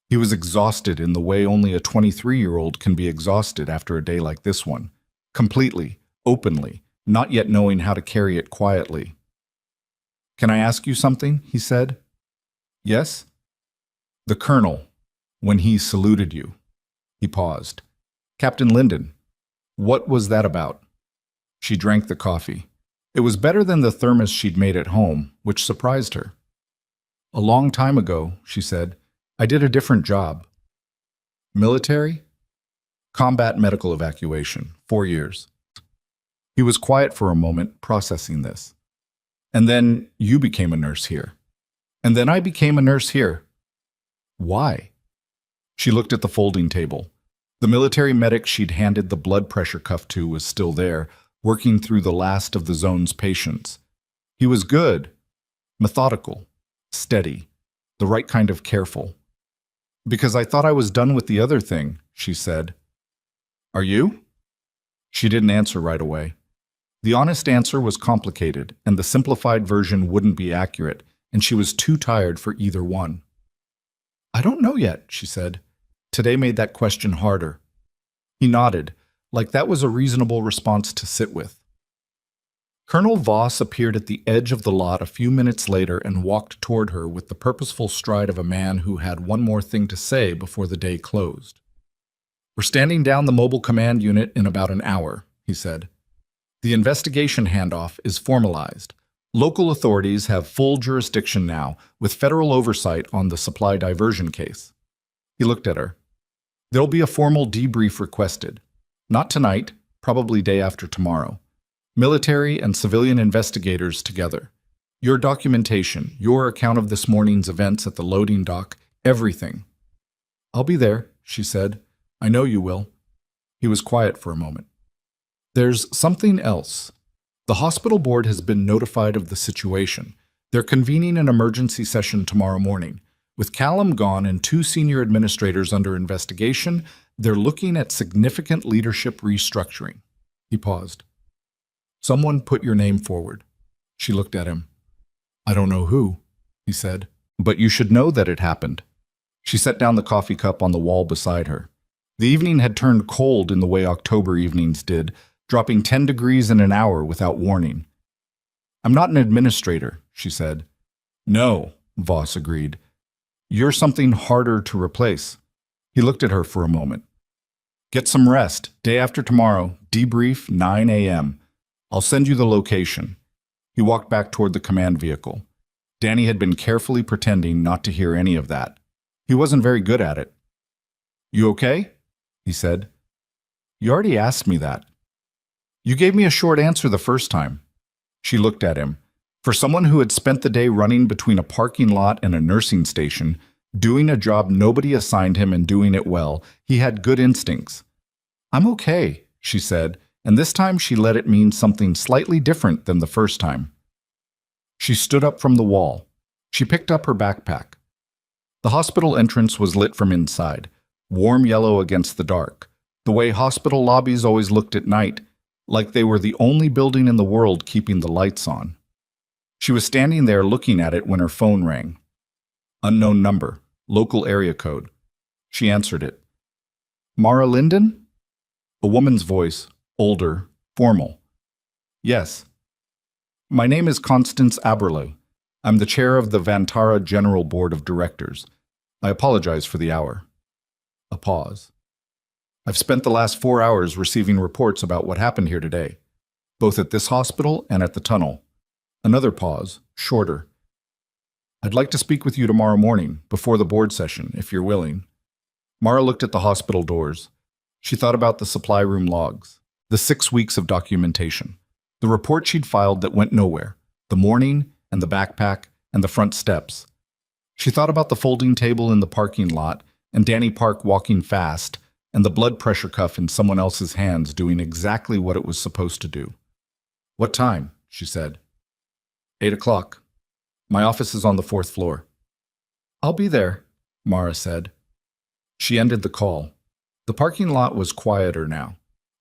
He was exhausted in the way only a 23-year-old can be exhausted after a day like this one. Completely, openly, not yet knowing how to carry it quietly. "Can I ask you something?" he said. "Yes?" "The colonel, when he saluted you." He paused. "Captain Linden, what was that about?" She drank the coffee. It was better than the thermos she'd made at home, which surprised her. "A long time ago," she said, "I did a different job." "Military?" "Combat medical evacuation, 4 years." He was quiet for a moment, processing this. "And then you became a nurse here." "And then I became a nurse here." "Why?" She looked at the folding table. The military medic she'd handed the blood pressure cuff to was still there, working through the last of the zone's patients. He was good, methodical, steady, the right kind of careful. "Because I thought I was done with the other thing," she said. "Are you?" She didn't answer right away. The honest answer was complicated, and the simplified version wouldn't be accurate, and she was too tired for either one. "I don't know yet," she said. Today made that question harder. He nodded, like that was a reasonable response to sit with. Colonel Voss appeared at the edge of the lot a few minutes later and walked toward her with the purposeful stride of a man who had one more thing to say before the day closed. "We're standing down the mobile command unit in about an hour," he said. "The investigation handoff is formalized. Local authorities have full jurisdiction now, with federal oversight on the supply diversion case." He looked at her. "There'll be a formal debrief requested. Not tonight, probably day after tomorrow. Military and civilian investigators together. Your documentation, your account of this morning's events at the loading dock, everything." "I'll be there," she said. "I know you will." He was quiet for a moment. "There's something else. The hospital board has been notified of the situation. They're convening an emergency session tomorrow morning. With Callum gone and 2 senior administrators under investigation, they're looking at significant leadership restructuring." He paused. "Someone put your name forward." She looked at him. "I don't know who," he said, "but you should know that it happened." She set down the coffee cup on the wall beside her. The evening had turned cold in the way October evenings did, dropping 10 degrees in an hour without warning. "I'm not an administrator," she said. "No," Voss agreed. "You're something harder to replace." He looked at her for a moment. "Get some rest. Day after tomorrow, debrief 9 a.m. I'll send you the location." He walked back toward the command vehicle. Danny had been carefully pretending not to hear any of that. He wasn't very good at it. "You okay?" he said. "You already asked me that." "You gave me a short answer the first time." She looked at him. For someone who had spent the day running between a parking lot and a nursing station, doing a job nobody assigned him and doing it well, he had good instincts. "I'm okay," she said, and this time she let it mean something slightly different than the first time. She stood up from the wall. She picked up her backpack. The hospital entrance was lit from inside, warm yellow against the dark, the way hospital lobbies always looked at night, like they were the only building in the world keeping the lights on. She was standing there looking at it when her phone rang. Unknown number, local area code. She answered it. "Mara Linden?" A woman's voice, older, formal. "Yes." "My name is Constance Aberle. I'm the chair of the Vantara General Board of Directors. I apologize for the hour." A pause. "I've spent the last 4 hours receiving reports about what happened here today, both at this hospital and at the tunnel." Another pause, shorter. "I'd like to speak with you tomorrow morning, before the board session, if you're willing." Mara looked at the hospital doors. She thought about the supply room logs, the 6 weeks of documentation, the report she'd filed that went nowhere, the morning and the backpack and the front steps. She thought about the folding table in the parking lot and Danny Park walking fast and the blood pressure cuff in someone else's hands doing exactly what it was supposed to do. "What time?" she said. 8 o'clock. My office is on the 4th floor." "I'll be there," Mara said. She ended the call. The parking lot was quieter now.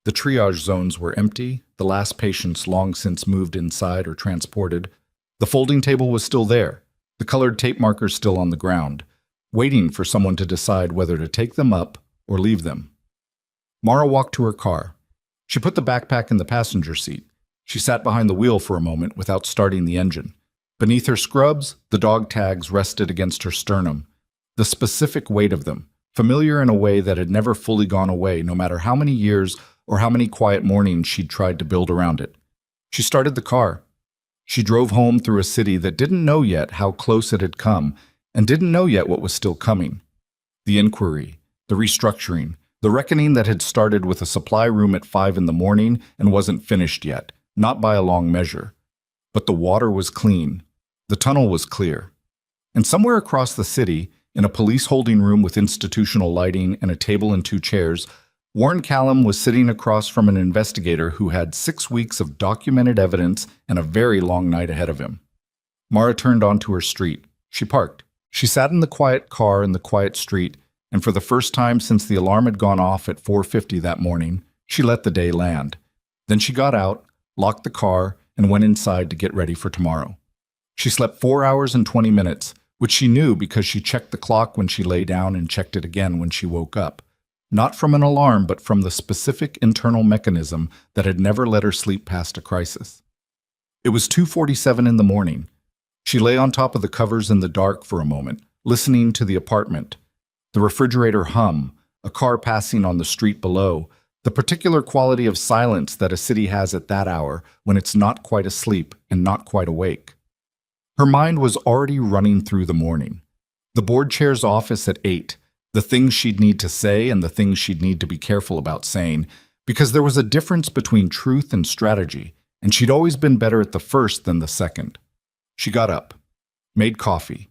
The triage zones were empty, the last patients long since moved inside or transported. The folding table was still there, the colored tape markers still on the ground, waiting for someone to decide whether to take them up or leave them. Mara walked to her car. She put the backpack in the passenger seat. She sat behind the wheel for a moment without starting the engine. Beneath her scrubs, the dog tags rested against her sternum. The specific weight of them, familiar in a way that had never fully gone away, no matter how many years or how many quiet mornings she'd tried to build around it. She started the car. She drove home through a city that didn't know yet how close it had come, and didn't know yet what was still coming. The inquiry, the restructuring, the reckoning that had started with a supply room at 5 in the morning and wasn't finished yet, not by a long measure. But the water was clean. The tunnel was clear. And somewhere across the city, in a police holding room with institutional lighting and a table and 2 chairs, Warren Callum was sitting across from an investigator who had 6 weeks of documented evidence and a very long night ahead of him. Mara turned onto her street. She parked. She sat in the quiet car in the quiet street, and for the first time since the alarm had gone off at 4:50 that morning, she let the day land. Then she got out, locked the car, and went inside to get ready for tomorrow. She slept 4 hours and 20 minutes, which she knew because she checked the clock when she lay down and checked it again when she woke up. not from an alarm but from the specific internal mechanism that had never let her sleep past a crisis. It was 2:47 in the morning. She lay on top of the covers in the dark for a moment, listening to the apartment, the refrigerator hum, a car passing on the street below, the particular quality of silence that a city has at that hour when it's not quite asleep and not quite awake. Her mind was already running through the morning. The board chair's office at 8, the things she'd need to say and the things she'd need to be careful about saying, because there was a difference between truth and strategy, and she'd always been better at the first than the second. She got up, made coffee,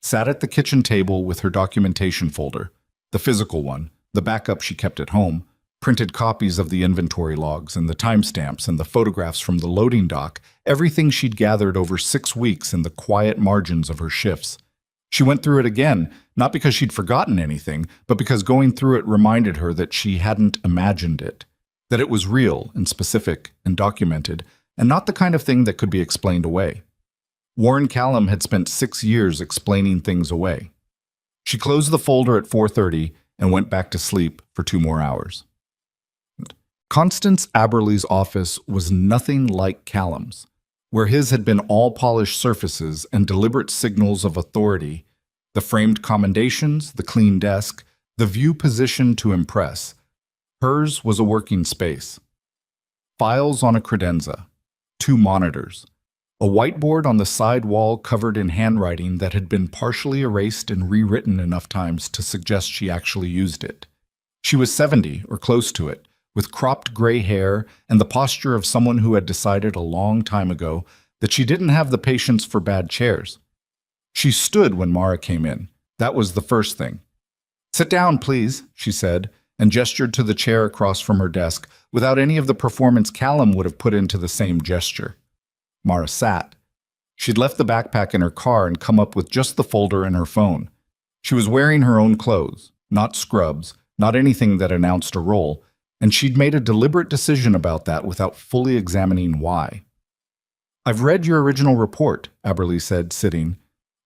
sat at the kitchen table with her documentation folder, the physical one, the backup she kept at home, printed copies of the inventory logs and the timestamps and the photographs from the loading dock, everything she'd gathered over 6 weeks in the quiet margins of her shifts. She went through it again, not because she'd forgotten anything, but because going through it reminded her that she hadn't imagined it, that it was real and specific and documented, and not the kind of thing that could be explained away. Warren Callum had spent 6 years explaining things away. She closed the folder at 4:30 and went back to sleep for 2 more hours. Constance Aberley's office was nothing like Callum's, where his had been all polished surfaces and deliberate signals of authority, the framed commendations, the clean desk, the view positioned to impress. Hers was a working space. Files on a credenza, 2 monitors, a whiteboard on the side wall covered in handwriting that had been partially erased and rewritten enough times to suggest she actually used it. She was 70 or close to it, with cropped gray hair and the posture of someone who had decided a long time ago that she didn't have the patience for bad chairs. She stood when Mara came in. That was the first thing. "Sit down, please," she said, and gestured to the chair across from her desk without any of the performance Callum would have put into the same gesture. Mara sat. She'd left the backpack in her car and come up with just the folder and her phone. She was wearing her own clothes, not scrubs, not anything that announced a role, and she'd made a deliberate decision about that without fully examining why. "I've read your original report," Aberley said, sitting,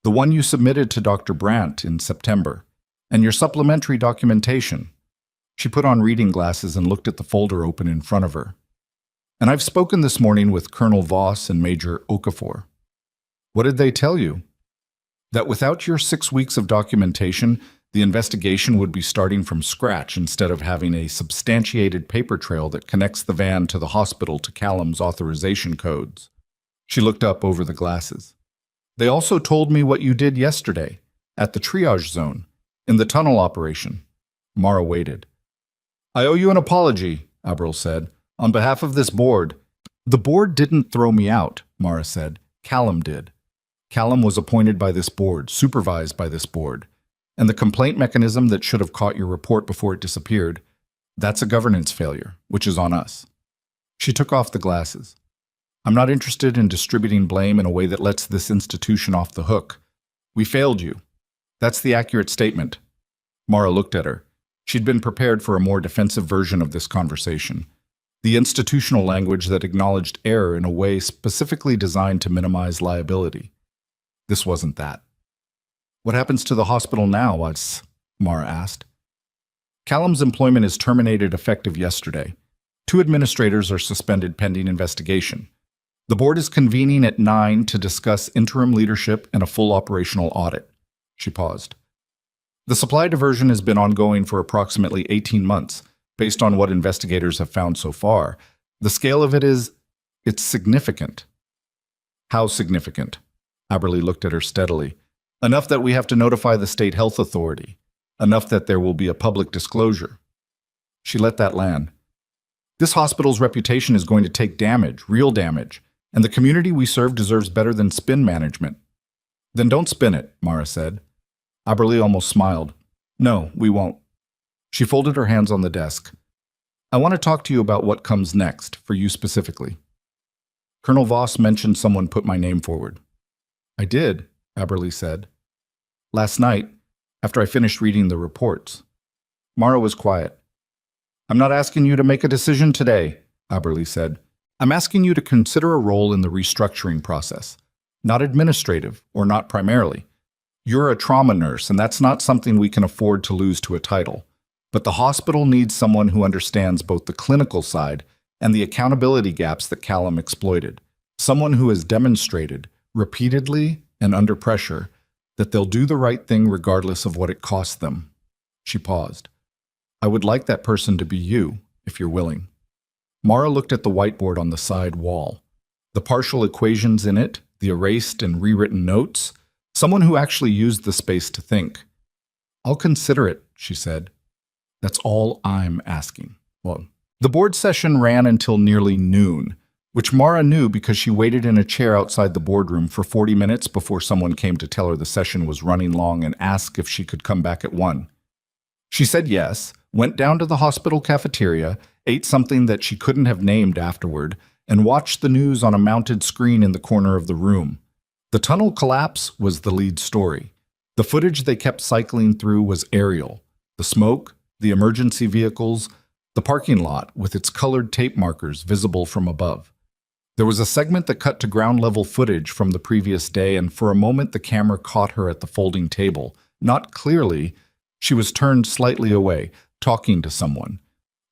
"the one you submitted to Dr. Brandt in September, and your supplementary documentation." She put on reading glasses and looked at the folder open in front of her. "And I've spoken this morning with Colonel Voss and Major Okafor." "What did they tell you?" "That without your 6 weeks of documentation, the investigation would be starting from scratch instead of having a substantiated paper trail that connects the van to the hospital to Callum's authorization codes." She looked up over the glasses. "They also told me what you did yesterday, at the triage zone, in the tunnel operation." Mara waited. "I owe you an apology," Aberl said, "on behalf of this board." "The board didn't throw me out," Mara said. "Callum did. Callum was appointed by this board, supervised by this board. And the complaint mechanism that should have caught your report before it disappeared, that's a governance failure, which is on us." She took off the glasses. "I'm not interested in distributing blame in a way that lets this institution off the hook. We failed you. That's the accurate statement." Mara looked at her. She'd been prepared for a more defensive version of this conversation. The institutional language that acknowledged error in a way specifically designed to minimize liability. This wasn't that. "What happens to the hospital now?" Mara asked. "Callum's employment is terminated effective yesterday. 2 administrators are suspended pending investigation. The board is convening at 9 to discuss interim leadership and a full operational audit." She paused. "The supply diversion has been ongoing for approximately 18 months, based on what investigators have found so far. The scale of it's significant." "How significant?" Aberley looked at her steadily. "Enough that we have to notify the state health authority. Enough that there will be a public disclosure." She let that land. "This hospital's reputation is going to take damage, real damage, and the community we serve deserves better than spin management." "Then don't spin it," Mara said. Aberley almost smiled. "No, we won't." She folded her hands on the desk. "I want to talk to you about what comes next, for you specifically." "Colonel Voss mentioned someone put my name forward." "I did," Aberley said. "Last night, after I finished reading the reports." Mara was quiet. "I'm not asking you to make a decision today," Aberley said. "I'm asking you to consider a role in the restructuring process. Not administrative, or not primarily. You're a trauma nurse, and that's not something we can afford to lose to a title. But the hospital needs someone who understands both the clinical side and the accountability gaps that Callum exploited. Someone who has demonstrated, repeatedly and under pressure, that they'll do the right thing regardless of what it costs them. She paused. I would like that person to be you, if you're willing. Mara looked at the whiteboard on the side wall. The partial equations in it, the erased and rewritten notes, someone who actually used the space to think. I'll consider it, she said. That's all I'm asking. Well, the board session ran until nearly noon, which Mara knew because she waited in a chair outside the boardroom for 40 minutes before someone came to tell her the session was running long and asked if she could come back at 1. She said yes, went down to the hospital cafeteria, ate something that she couldn't have named afterward, and watched the news on a mounted screen in the corner of the room. The tunnel collapse was the lead story. The footage they kept cycling through was aerial. The smoke, the emergency vehicles, the parking lot with its colored tape markers visible from above. There was a segment that cut to ground-level footage from the previous day, and for a moment the camera caught her at the folding table. Not clearly, she was turned slightly away, talking to someone,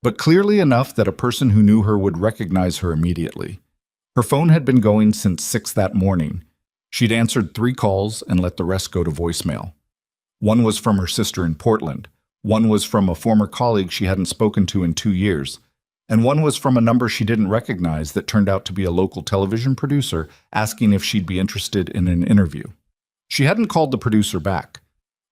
but clearly enough that a person who knew her would recognize her immediately. Her phone had been going since 6 that morning. She'd answered 3 calls and let the rest go to voicemail. One was from her sister in Portland. One was from a former colleague she hadn't spoken to in 2 years. And one was from a number she didn't recognize that turned out to be a local television producer asking if she'd be interested in an interview. She hadn't called the producer back.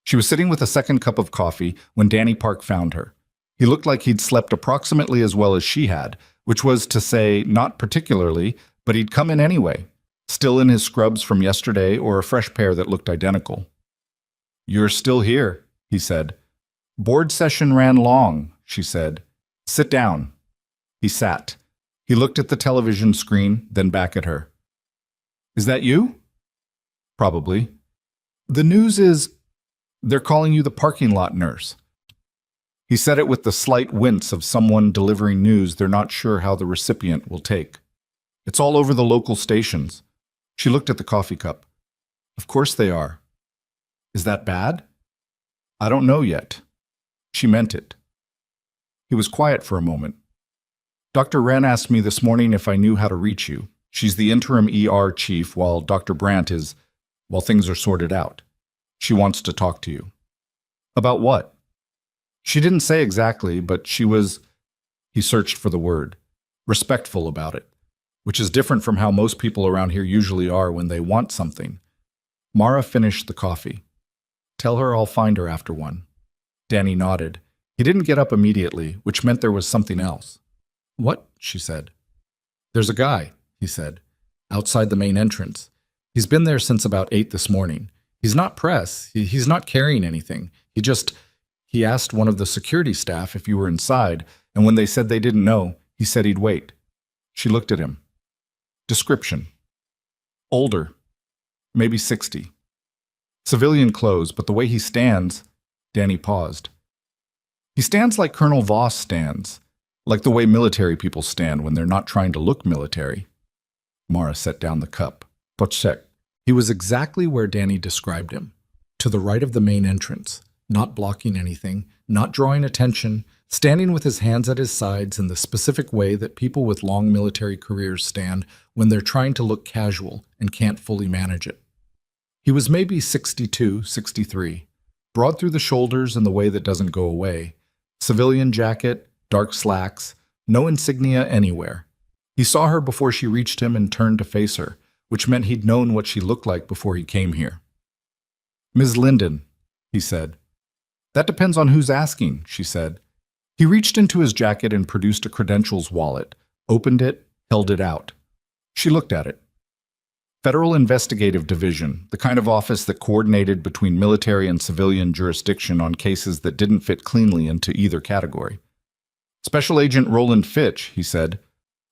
She was sitting with a second cup of coffee when Danny Park found her. He looked like he'd slept approximately as well as she had, which was to say, not particularly, but he'd come in anyway, still in his scrubs from yesterday or a fresh pair that looked identical. You're still here, he said. Board session ran long, she said. Sit down. He sat. He looked at the television screen, then back at her. Is that you? Probably. The news is, they're calling you the parking lot nurse. He said it with the slight wince of someone delivering news they're not sure how the recipient will take. It's all over the local stations. She looked at the coffee cup. Of course they are. Is that bad? I don't know yet. She meant it. He was quiet for a moment. Dr. Wren asked me this morning if I knew how to reach you. She's the interim ER chief while Dr. Brandt is, while things are sorted out. She wants to talk to you. About what? She didn't say exactly, but she was, he searched for the word, respectful about it, which is different from how most people around here usually are when they want something. Mara finished the coffee. Tell her I'll find her after 1. Danny nodded. He didn't get up immediately, which meant there was something else. What? She said. There's a guy, he said, outside the main entrance. He's been there since about 8 this morning. He's not press. He's not carrying anything. He asked one of the security staff if you were inside, and when they said they didn't know, he said he'd wait. She looked at him. Description. Older. Maybe 60. Civilian clothes, but the way he stands, Danny paused. He stands like Colonel Voss stands, like the way military people stand when they're not trying to look military. Mara set down the cup. Poczek. He was exactly where Danny described him, to the right of the main entrance, not blocking anything, not drawing attention, standing with his hands at his sides in the specific way that people with long military careers stand when they're trying to look casual and can't fully manage it. He was maybe 62, 63, broad through the shoulders in the way that doesn't go away, civilian jacket, dark slacks, no insignia anywhere. He saw her before she reached him and turned to face her, which meant he'd known what she looked like before he came here. Ms. Linden, he said. That depends on who's asking, she said. He reached into his jacket and produced a credentials wallet, opened it, held it out. She looked at it. Federal Investigative Division, the kind of office that coordinated between military and civilian jurisdiction on cases that didn't fit cleanly into either category. Special Agent Roland Fitch, he said.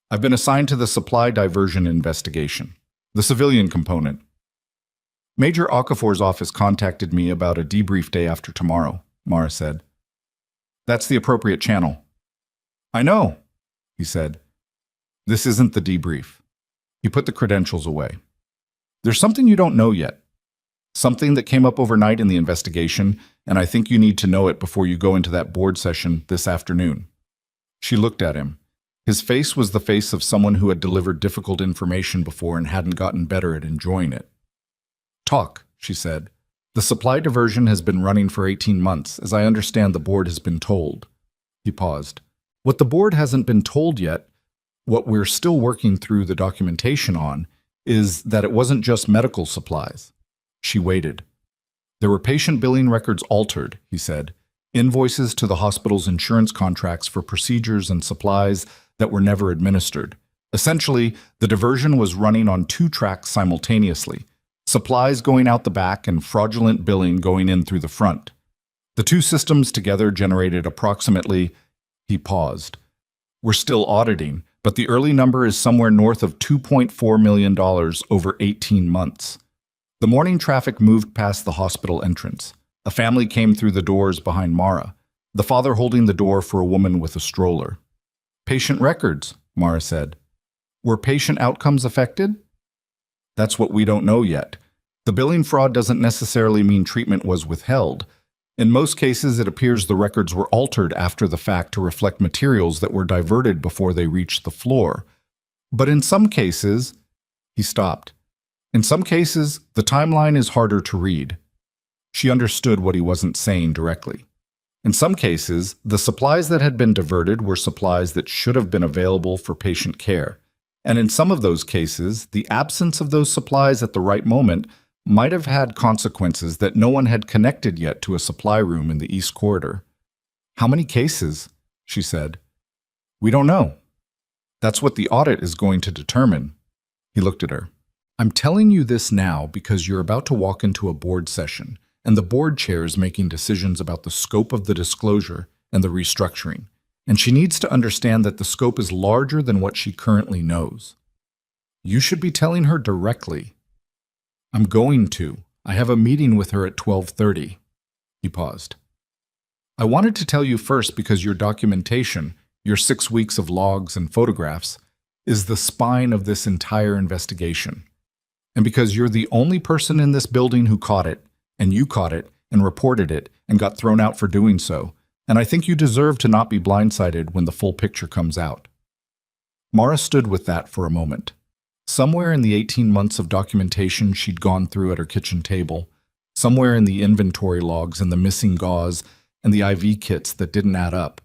I've been assigned to the supply diversion investigation, the civilian component. Major Okafor's office contacted me about a debrief day after tomorrow, Mara said. That's the appropriate channel. I know, he said. This isn't the debrief. He put the credentials away. There's something you don't know yet. Something that came up overnight in the investigation, and I think you need to know it before you go into that board session this afternoon." She looked at him. His face was the face of someone who had delivered difficult information before and hadn't gotten better at enjoying it. "Talk," she said. "The supply diversion has been running for 18 months, as I understand the board has been told." He paused. "What the board hasn't been told yet, what we're still working through the documentation on, is that it wasn't just medical supplies." She waited. "There were patient billing records altered," he said. "Invoices to the hospital's insurance contracts for procedures and supplies that were never administered. Essentially, the diversion was running on 2 tracks simultaneously, supplies going out the back and fraudulent billing going in through the front. The 2 systems together generated approximately—" He paused. "We're still auditing, but the early number is somewhere north of $2.4 million over 18 months. The morning traffic moved past the hospital entrance. A family came through the doors behind Mara, the father holding the door for a woman with a stroller. "Patient records," Mara said. "Were patient outcomes affected?" "That's what we don't know yet. The billing fraud doesn't necessarily mean treatment was withheld. In most cases, it appears the records were altered after the fact to reflect materials that were diverted before they reached the floor. But in some cases—" He stopped. "In some cases, the timeline is harder to read." She understood what he wasn't saying directly. In some cases, the supplies that had been diverted were supplies that should have been available for patient care. And in some of those cases, the absence of those supplies at the right moment might have had consequences that no one had connected yet to a supply room in the East Corridor. "How many cases?" she said. "We don't know. That's what the audit is going to determine." He looked at her. "I'm telling you this now because you're about to walk into a board session, and the board chair is making decisions about the scope of the disclosure and the restructuring, and she needs to understand that the scope is larger than what she currently knows. You should be telling her directly." "I'm going to. I have a meeting with her at 12:30. He paused. "I wanted to tell you first because your documentation, your 6 weeks of logs and photographs, is the spine of this entire investigation. And because you're the only person in this building who caught it, and you caught it and reported it and got thrown out for doing so, and I think you deserve to not be blindsided when the full picture comes out." Mara stood with that for a moment. Somewhere in the 18 months of documentation she'd gone through at her kitchen table, somewhere in the inventory logs and the missing gauze and the IV kits that didn't add up,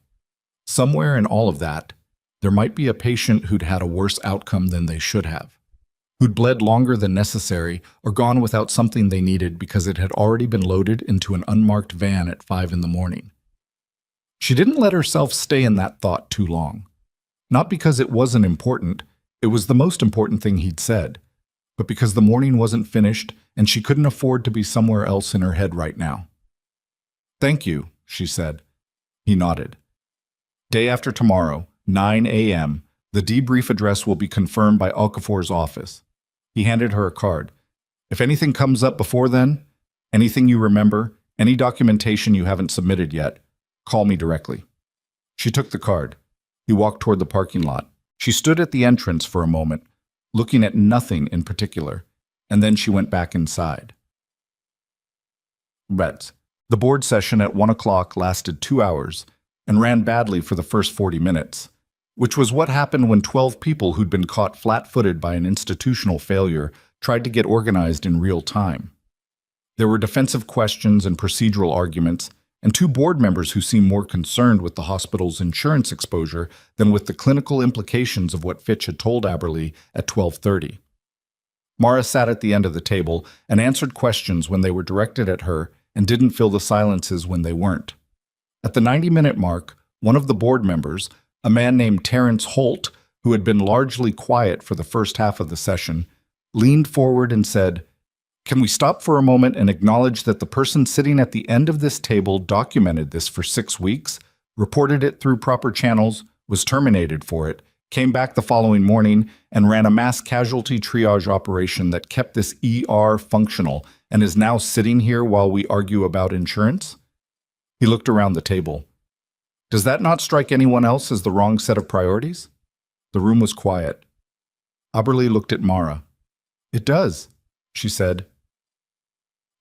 somewhere in all of that, there might be a patient who'd had a worse outcome than they should have, who'd bled longer than necessary or gone without something they needed because it had already been loaded into an unmarked van at 5 in the morning. She didn't let herself stay in that thought too long. Not because it wasn't important, it was the most important thing he'd said, but because the morning wasn't finished and she couldn't afford to be somewhere else in her head right now. "Thank you," she said. He nodded. "Day after tomorrow, 9 a.m., the debrief address will be confirmed by Okafor's office." He handed her a card. "If anything comes up before then, anything you remember, any documentation you haven't submitted yet, call me directly." She took the card. He walked toward the parking lot. She stood at the entrance for a moment, looking at nothing in particular, and then she went back inside. Reds. The board session at 1 o'clock lasted 2 hours and ran badly for the first 40 minutes, which was what happened when 12 people who'd been caught flat-footed by an institutional failure tried to get organized in real time. There were defensive questions and procedural arguments, and 2 board members who seemed more concerned with the hospital's insurance exposure than with the clinical implications of what Fitch had told Aberle at 12:30. Mara sat at the end of the table and answered questions when they were directed at her and didn't fill the silences when they weren't. At the 90-minute mark, one of the board members, a man named Terrence Holt, who had been largely quiet for the first half of the session, leaned forward and said, "Can we stop for a moment and acknowledge that the person sitting at the end of this table documented this for 6 weeks, reported it through proper channels, was terminated for it, came back the following morning, and ran a mass casualty triage operation that kept this ER functional and is now sitting here while we argue about insurance?" He looked around the table. "Does that not strike anyone else as the wrong set of priorities?" The room was quiet. Aberle looked at Mara. "It does," she said.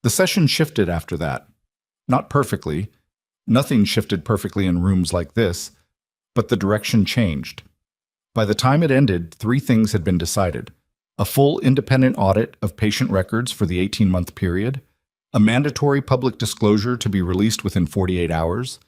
The session shifted after that. Not perfectly. Nothing shifted perfectly in rooms like this, but the direction changed. By the time it ended, 3 things had been decided: a full independent audit of patient records for the 18-month period, a mandatory public disclosure to be released within 48 hours,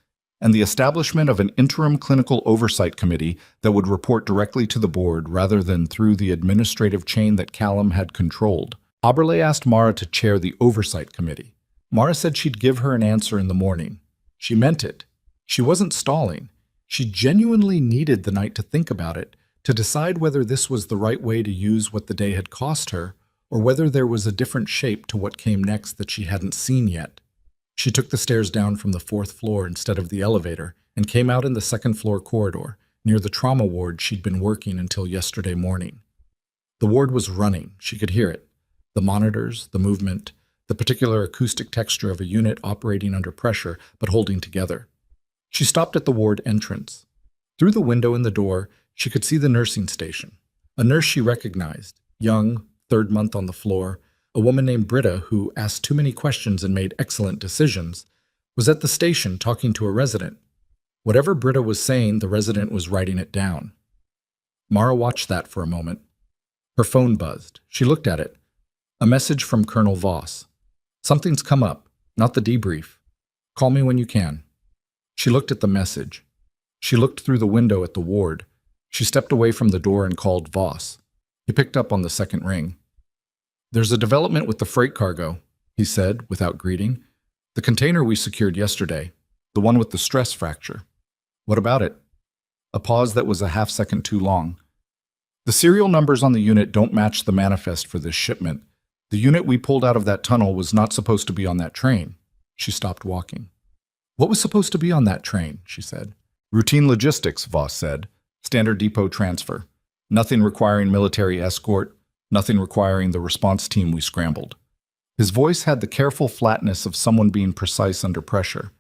and the establishment of an interim clinical oversight committee that would report directly to the board rather than through the administrative chain that Callum had controlled. Oberle asked Mara to chair the oversight committee. Mara said she'd give her an answer in the morning. She meant it. She wasn't stalling. She genuinely needed the night to think about it, to decide whether this was the right way to use what the day had cost her, or whether there was a different shape to what came next that she hadn't seen yet. She took the stairs down from the 4th floor instead of the elevator and came out in the 2nd floor corridor, near the trauma ward she'd been working until yesterday morning. The ward was running. She could hear it. The monitors, the movement, the particular acoustic texture of a unit operating under pressure but holding together. She stopped at the ward entrance. Through the window in the door, she could see the nursing station. A nurse she recognized, young, 3rd month on the floor, a woman named Britta who asked too many questions and made excellent decisions, was at the station talking to a resident. Whatever Britta was saying, the resident was writing it down. Mara watched that for a moment. Her phone buzzed. She looked at it. A message from Colonel Voss. "Something's come up, not the debrief. Call me when you can." She looked at the message. She looked through the window at the ward. She stepped away from the door and called Voss. He picked up on the 2nd ring. "There's a development with the freight cargo," he said, without greeting. "The container we secured yesterday, the one with the stress fracture." "What about it?" A pause that was a half-second too long. "The serial numbers on the unit don't match the manifest for this shipment. The unit we pulled out of that tunnel was not supposed to be on that train." She stopped walking. "What was supposed to be on that train?" she said. "Routine logistics," Voss said. "Standard depot transfer. Nothing requiring military escort, nothing requiring the response team we scrambled." His voice had the careful flatness of someone being precise under pressure.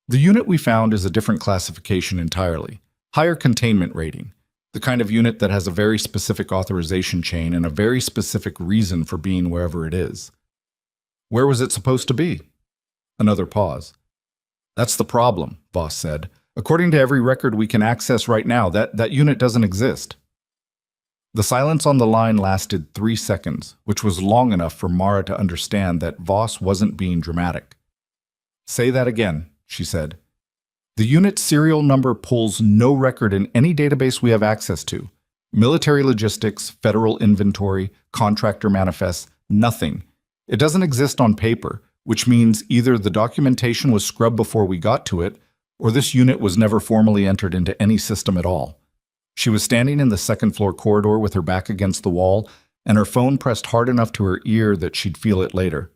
"The unit we found is a different classification entirely. Higher containment rating. The kind of unit that has a very specific authorization chain and a very specific reason for being wherever it is." "Where was it supposed to be?" Another pause. "That's the problem," Voss said. "According to every record we can access right now, that unit doesn't exist." The silence on the line lasted 3 seconds, which was long enough for Mara to understand that Voss wasn't being dramatic. "Say that again," she said. "The unit's serial number pulls no record in any database we have access to. Military logistics, federal inventory, contractor manifests, nothing. It doesn't exist on paper, which means either the documentation was scrubbed before we got to it, or this unit was never formally entered into any system at all." She was standing in the 2nd floor corridor with her back against the wall, and her phone pressed hard enough to her ear that she'd feel it later.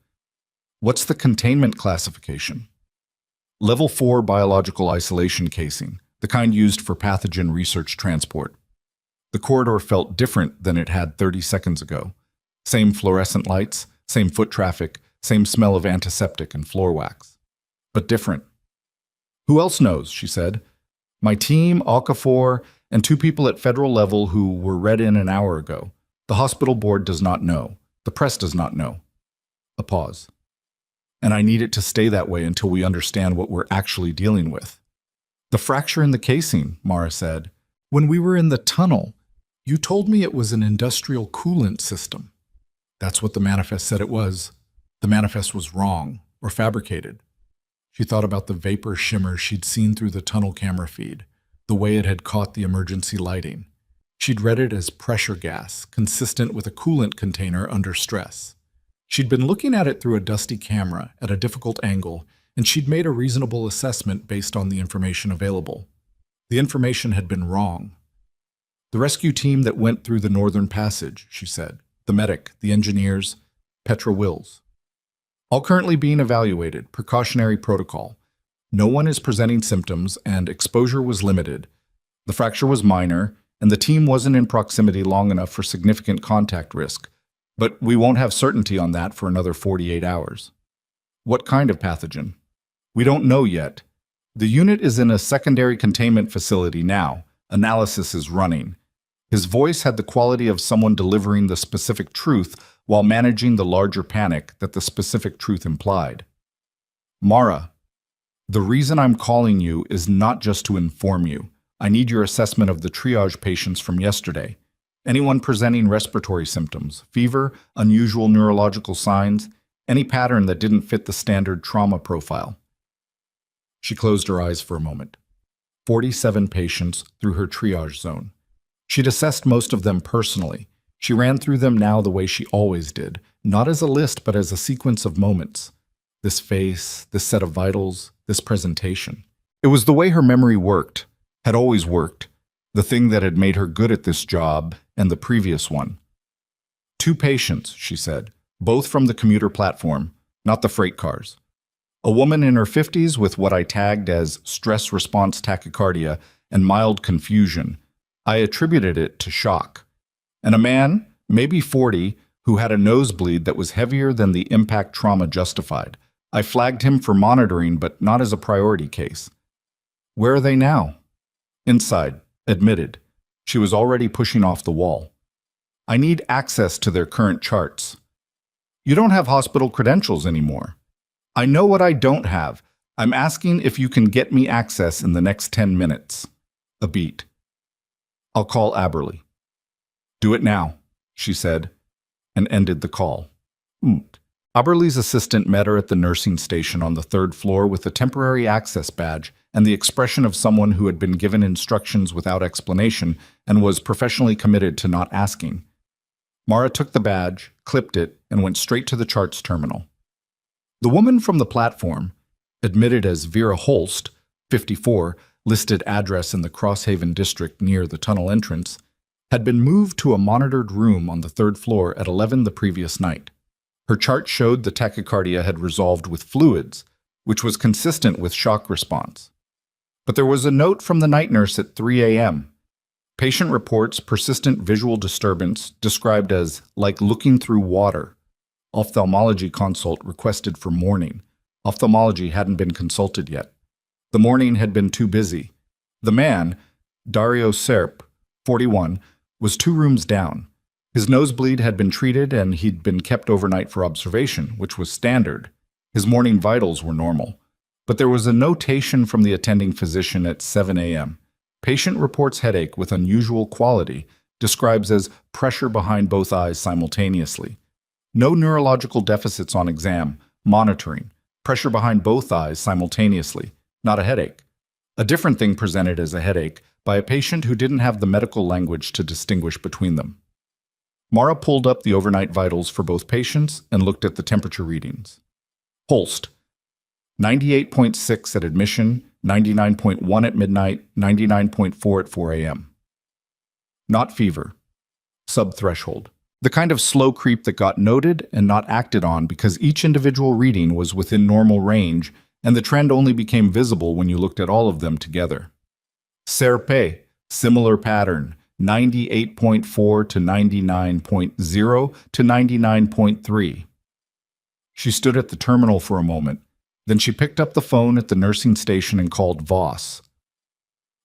"What's the containment classification?" "Level 4 biological isolation casing, the kind used for pathogen research transport." The corridor felt different than it had 30 seconds ago. Same fluorescent lights, same foot traffic, same smell of antiseptic and floor wax. But different. "Who else knows?" she said. "My team, Okafor, and 2 people at federal level who were read in an hour ago. The hospital board does not know. The press does not know." A pause. "And I need it to stay that way until we understand what we're actually dealing with." "The fracture in the casing," Mara said. "When we were in the tunnel, you told me it was an industrial coolant system." "That's what the manifest said it was. The manifest was wrong, or fabricated." She thought about the vapor shimmer she'd seen through the tunnel camera feed, the way it had caught the emergency lighting. She'd read it as pressure gas, consistent with a coolant container under stress. She'd been looking at it through a dusty camera at a difficult angle, and she'd made a reasonable assessment based on the information available. The information had been wrong. "The rescue team that went through the Northern Passage," she said. "The medic, the engineers, Petra Wills. All currently being evaluated, precautionary protocol. No one is presenting symptoms, and exposure was limited. The fracture was minor, and the team wasn't in proximity long enough for significant contact risk. But we won't have certainty on that for another 48 hours. "What kind of pathogen?" "We don't know yet. The unit is in a secondary containment facility now. Analysis is running. His voice had the quality of someone delivering the specific truth while managing the larger panic that the specific truth implied. Mara, the reason I'm calling you is not just to inform you. I need your assessment of the triage patients from yesterday. Anyone presenting respiratory symptoms, fever, unusual neurological signs, any pattern that didn't fit the standard trauma profile. She closed her eyes for a moment. 47 patients through her triage zone. She'd assessed most of them personally. She ran through them now the way she always did, not as a list but as a sequence of moments. This face, this set of vitals, this presentation. It was the way her memory worked, had always worked, the thing that had made her good at this job and the previous one. 2 patients, she said, both from the commuter platform, not the freight cars. A woman in her 50s with what I tagged as stress response tachycardia and mild confusion. I attributed it to shock. And a man, maybe 40, who had a nosebleed that was heavier than the impact trauma justified. I flagged him for monitoring, but not as a priority case. Where are they now? Inside, admitted. She was already pushing off the wall. I need access to their current charts. You don't have hospital credentials anymore. I know what I don't have. I'm asking if you can get me access in the next 10 minutes. A beat. I'll call Aberley. Do it now, she said, and ended the call. Aberley's assistant met her at the nursing station on the 3rd floor with a temporary access badge and the expression of someone who had been given instructions without explanation and was professionally committed to not asking. Mara took the badge, clipped it, and went straight to the charts terminal. The woman from the platform, admitted as Vera Holst, 54, listed address in the Crosshaven district near the tunnel entrance, had been moved to a monitored room on the 3rd floor at 11 the previous night. Her chart showed the tachycardia had resolved with fluids, which was consistent with shock response. But there was a note from the night nurse at 3 a.m. Patient reports persistent visual disturbance described as like looking through water. Ophthalmology consult requested for morning. Ophthalmology hadn't been consulted yet. The morning had been too busy. The man, Dario Serp, 41, was 2 rooms down. His nosebleed had been treated and he'd been kept overnight for observation, which was standard. His morning vitals were normal. But there was a notation from the attending physician at 7 a.m. Patient reports headache with unusual quality, describes as pressure behind both eyes simultaneously. No neurological deficits on exam, monitoring, pressure behind both eyes simultaneously, not a headache. A different thing presented as a headache by a patient who didn't have the medical language to distinguish between them. Mara pulled up the overnight vitals for both patients and looked at the temperature readings. Holst, 98.6 at admission, 99.1 at midnight, 99.4 at 4 a.m. Not fever. Subthreshold. The kind of slow creep that got noted and not acted on because each individual reading was within normal range and the trend only became visible when you looked at all of them together. Serpe, similar pattern, 98.4 to 99.0 to 99.3. She stood at the terminal for a moment. Then she picked up the phone at the nursing station and called Voss.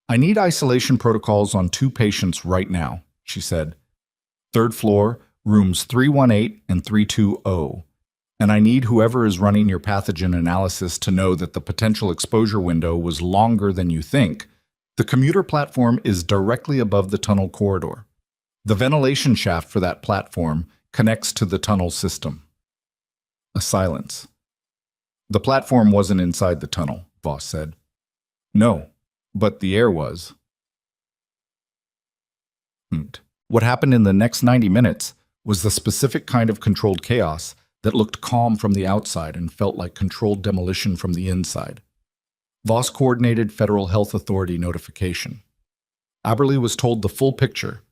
I need isolation protocols on 2 patients right now, she said. 3rd floor, rooms 318 and 320. And I need whoever is running your pathogen analysis to know that the potential exposure window was longer than you think. The commuter platform is directly above the tunnel corridor. The ventilation shaft for that platform connects to the tunnel system. A silence. The platform wasn't inside the tunnel, Voss said. No, but the air was. What happened in the next 90 minutes was the specific kind of controlled chaos that looked calm from the outside and felt like controlled demolition from the inside. Voss coordinated Federal Health Authority notification. Aberley was told the full picture.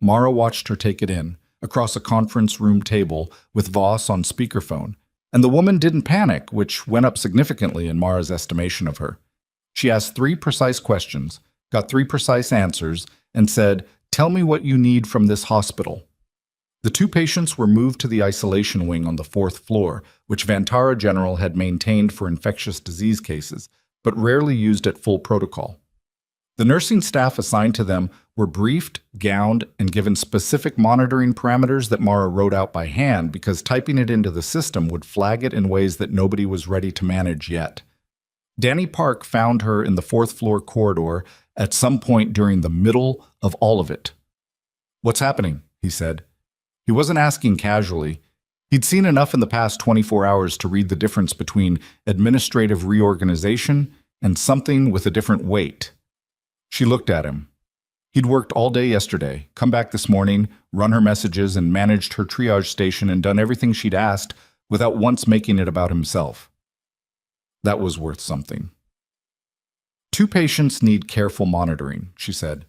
Mara watched her take it in, across a conference room table with Voss on speakerphone, and the woman didn't panic, which went up significantly in Mara's estimation of her. She asked 3 precise questions, got 3 precise answers, and said, "Tell me what you need from this hospital." The 2 patients were moved to the isolation wing on the 4th floor, which Vantara General had maintained for infectious disease cases, but rarely used at full protocol. The nursing staff assigned to them were briefed, gowned, and given specific monitoring parameters that Mara wrote out by hand because typing it into the system would flag it in ways that nobody was ready to manage yet. Danny Park found her in the fourth-floor corridor at some point during the middle of all of it. "What's happening?" he said. He wasn't asking casually. He'd seen enough in the past 24 hours to read the difference between administrative reorganization and something with a different weight. She looked at him. He'd worked all day yesterday, come back this morning, run her messages, and managed her triage station and done everything she'd asked without once making it about himself. That was worth something. "Two patients need careful monitoring," she said.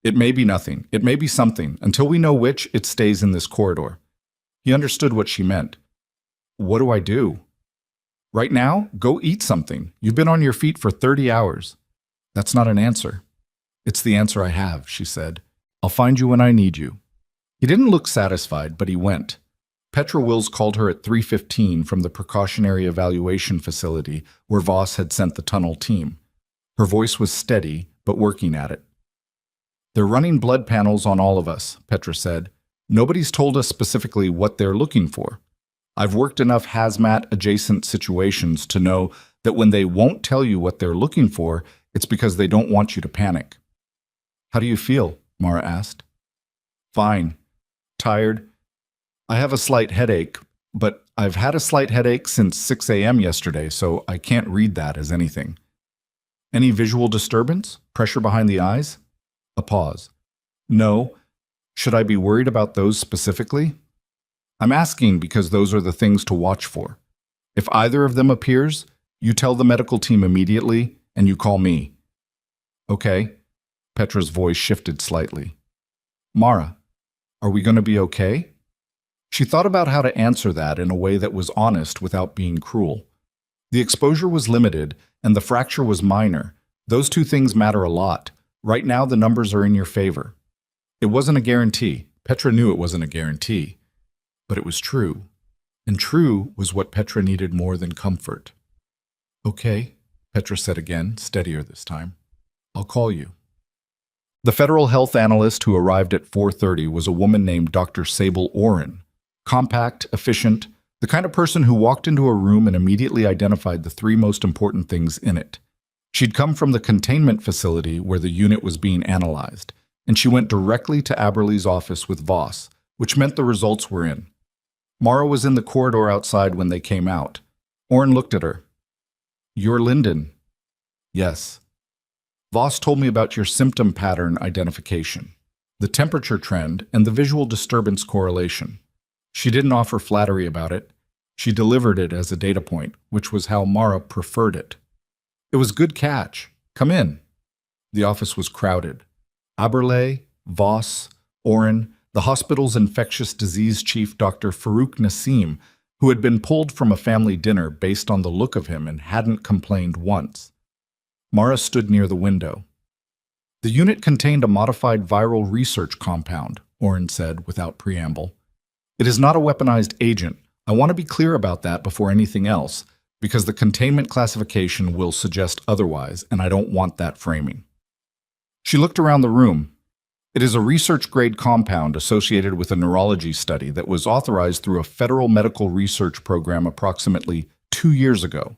"It may be nothing. It may be something. Until we know which, it stays in this corridor." He understood what she meant. "What do I do?" "Right now, go eat something. You've been on your feet for 30 hours. "That's not an answer." "It's the answer I have," she said. "I'll find you when I need you." He didn't look satisfied, but he went. Petra Wills called her at 3:15 from the precautionary evaluation facility where Voss had sent the tunnel team. Her voice was steady, but working at it. "They're running blood panels on all of us," Petra said. "Nobody's told us specifically what they're looking for. I've worked enough hazmat-adjacent situations to know that when they won't tell you what they're looking for, it's because they don't want you to panic." "How do you feel?" Mara asked. "Fine. Tired. I have a slight headache, but I've had a slight headache since 6 a.m. yesterday, so I can't read that as anything." "Any visual disturbance? Pressure behind the eyes?" A pause. "No. Should I be worried about those specifically?" "I'm asking because those are the things to watch for. If either of them appears, you tell the medical team immediately, and you call me." "Okay." Petra's voice shifted slightly. "Mara, are we going to be okay?" She thought about how to answer that in a way that was honest without being cruel. The exposure was limited, and the fracture was minor. Those two things matter a lot. Right now, the numbers are in your favor. It wasn't a guarantee. Petra knew it wasn't a guarantee. But it was true. And true was what Petra needed more than comfort. "Okay," Petra said again, steadier this time. "I'll call you." The federal health analyst who arrived at 4:30 was a woman named Dr. Sable Oren. Compact, efficient, the kind of person who walked into a room and immediately identified the three most important things in it. She'd come from the containment facility where the unit was being analyzed, and she went directly to Aberley's office with Voss, which meant the results were in. Mara was in the corridor outside when they came out. Oren looked at her. "You're Linden." "Yes." "Voss told me about your symptom pattern identification, the temperature trend, and the visual disturbance correlation. She didn't offer flattery about it. She delivered it as a data point, which was how Mara preferred it. It was good catch. Come in." The office was crowded. Aberley, Voss, Oren, the hospital's infectious disease chief, Dr. Farouk Nassim, who had been pulled from a family dinner based on the look of him and hadn't complained once. Mara stood near the window. "The unit contained a modified viral research compound," Oren said without preamble. "It is not a weaponized agent. I want to be clear about that before anything else, because the containment classification will suggest otherwise, and I don't want that framing." She looked around the room. "It is a research-grade compound associated with a neurology study that was authorized through a federal medical research program approximately 2 years ago.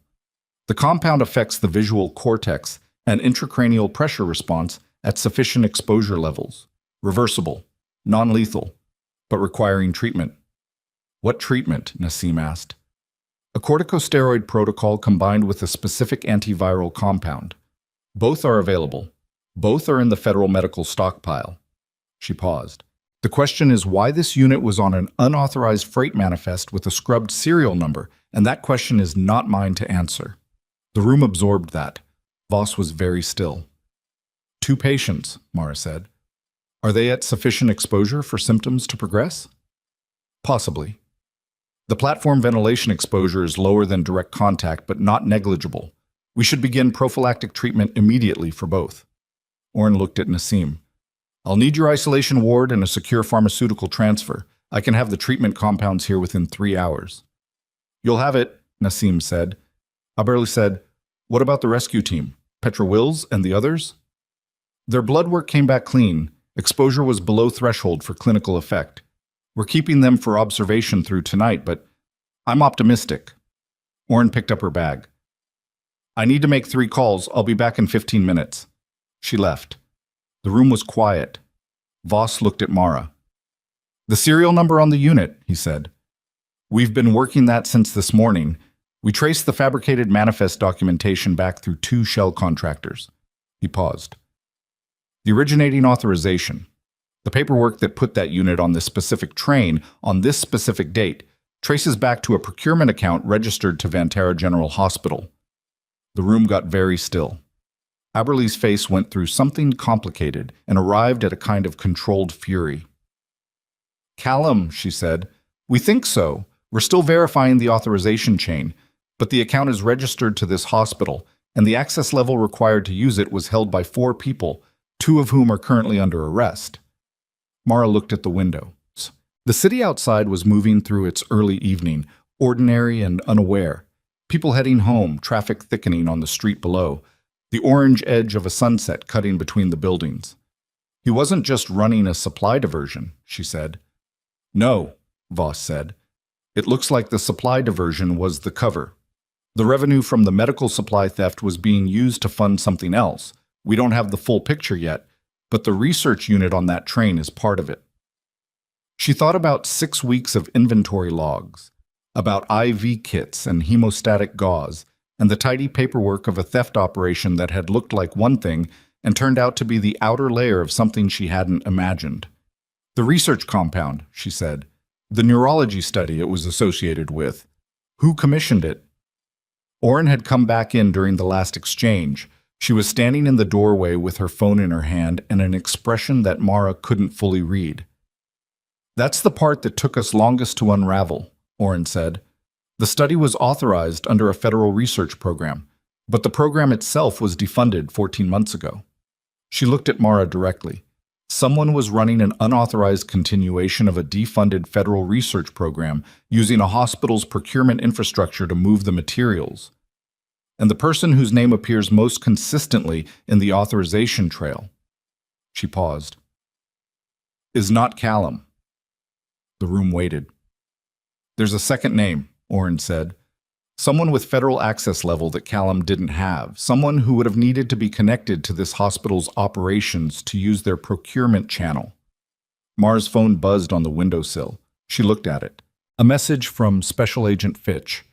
The compound affects the visual cortex and intracranial pressure response at sufficient exposure levels. Reversible, non-lethal, but requiring treatment." "What treatment?" Nassim asked. "A corticosteroid protocol combined with a specific antiviral compound. Both are available. Both are in the federal medical stockpile." She paused. "The question is why this unit was on an unauthorized freight manifest with a scrubbed serial number, and that question is not mine to answer." The room absorbed that. Voss was very still. "2 patients," Mara said. "Are they at sufficient exposure for symptoms to progress?" "Possibly. The platform ventilation exposure is lower than direct contact, but not negligible. We should begin prophylactic treatment immediately for both." Oren looked at Nassim. "I'll need your isolation ward and a secure pharmaceutical transfer. I can have the treatment compounds here within 3 hours." "You'll have it," Nassim said. Aberley said, "What about the rescue team? Petra Wills and the others?" Their blood work came back clean. Exposure was below threshold for clinical effect. We're keeping them for observation through tonight, but I'm optimistic. Orrin picked up her bag. I need to make 3 calls. I'll be back in 15 minutes. She left. The room was quiet. Voss looked at Mara. The serial number on the unit, he said. We've been working that since this morning. We traced the fabricated manifest documentation back through 2 shell contractors. He paused. The originating authorization, the paperwork that put that unit on this specific train on this specific date, traces back to a procurement account registered to Vantara General Hospital. The room got very still. Aberley's face went through something complicated and arrived at a kind of controlled fury. Callum, she said, we think so. We're still verifying the authorization chain, but the account is registered to this hospital, and the access level required to use it was held by 4 people, 2 of whom are currently under arrest. Mara looked at the window. The city outside was moving through its early evening, ordinary and unaware. People heading home, traffic thickening on the street below, the orange edge of a sunset cutting between the buildings. He wasn't just running a supply diversion, she said. No, Voss said. It looks like the supply diversion was the cover. The revenue from the medical supply theft was being used to fund something else. We don't have the full picture yet, but the research unit on that train is part of it. She thought about 6 weeks of inventory logs, about IV kits and hemostatic gauze, and the tidy paperwork of a theft operation that had looked like one thing and turned out to be the outer layer of something she hadn't imagined. The research compound, she said. The neurology study it was associated with. Who commissioned it? Orrin had come back in during the last exchange. She was standing in the doorway with her phone in her hand and an expression that Mara couldn't fully read. That's the part that took us longest to unravel, Orrin said. The study was authorized under a federal research program, but the program itself was defunded 14 months ago. She looked at Mara directly. Someone was running an unauthorized continuation of a defunded federal research program using a hospital's procurement infrastructure to move the materials. And the person whose name appears most consistently in the authorization trail, she paused, is not Callum. The room waited. There's a second name, Orrin said. Someone with federal access level that Callum didn't have. Someone who would have needed to be connected to this hospital's operations to use their procurement channel. Mara's phone buzzed on the windowsill. She looked at it. A message from Special Agent Fitch.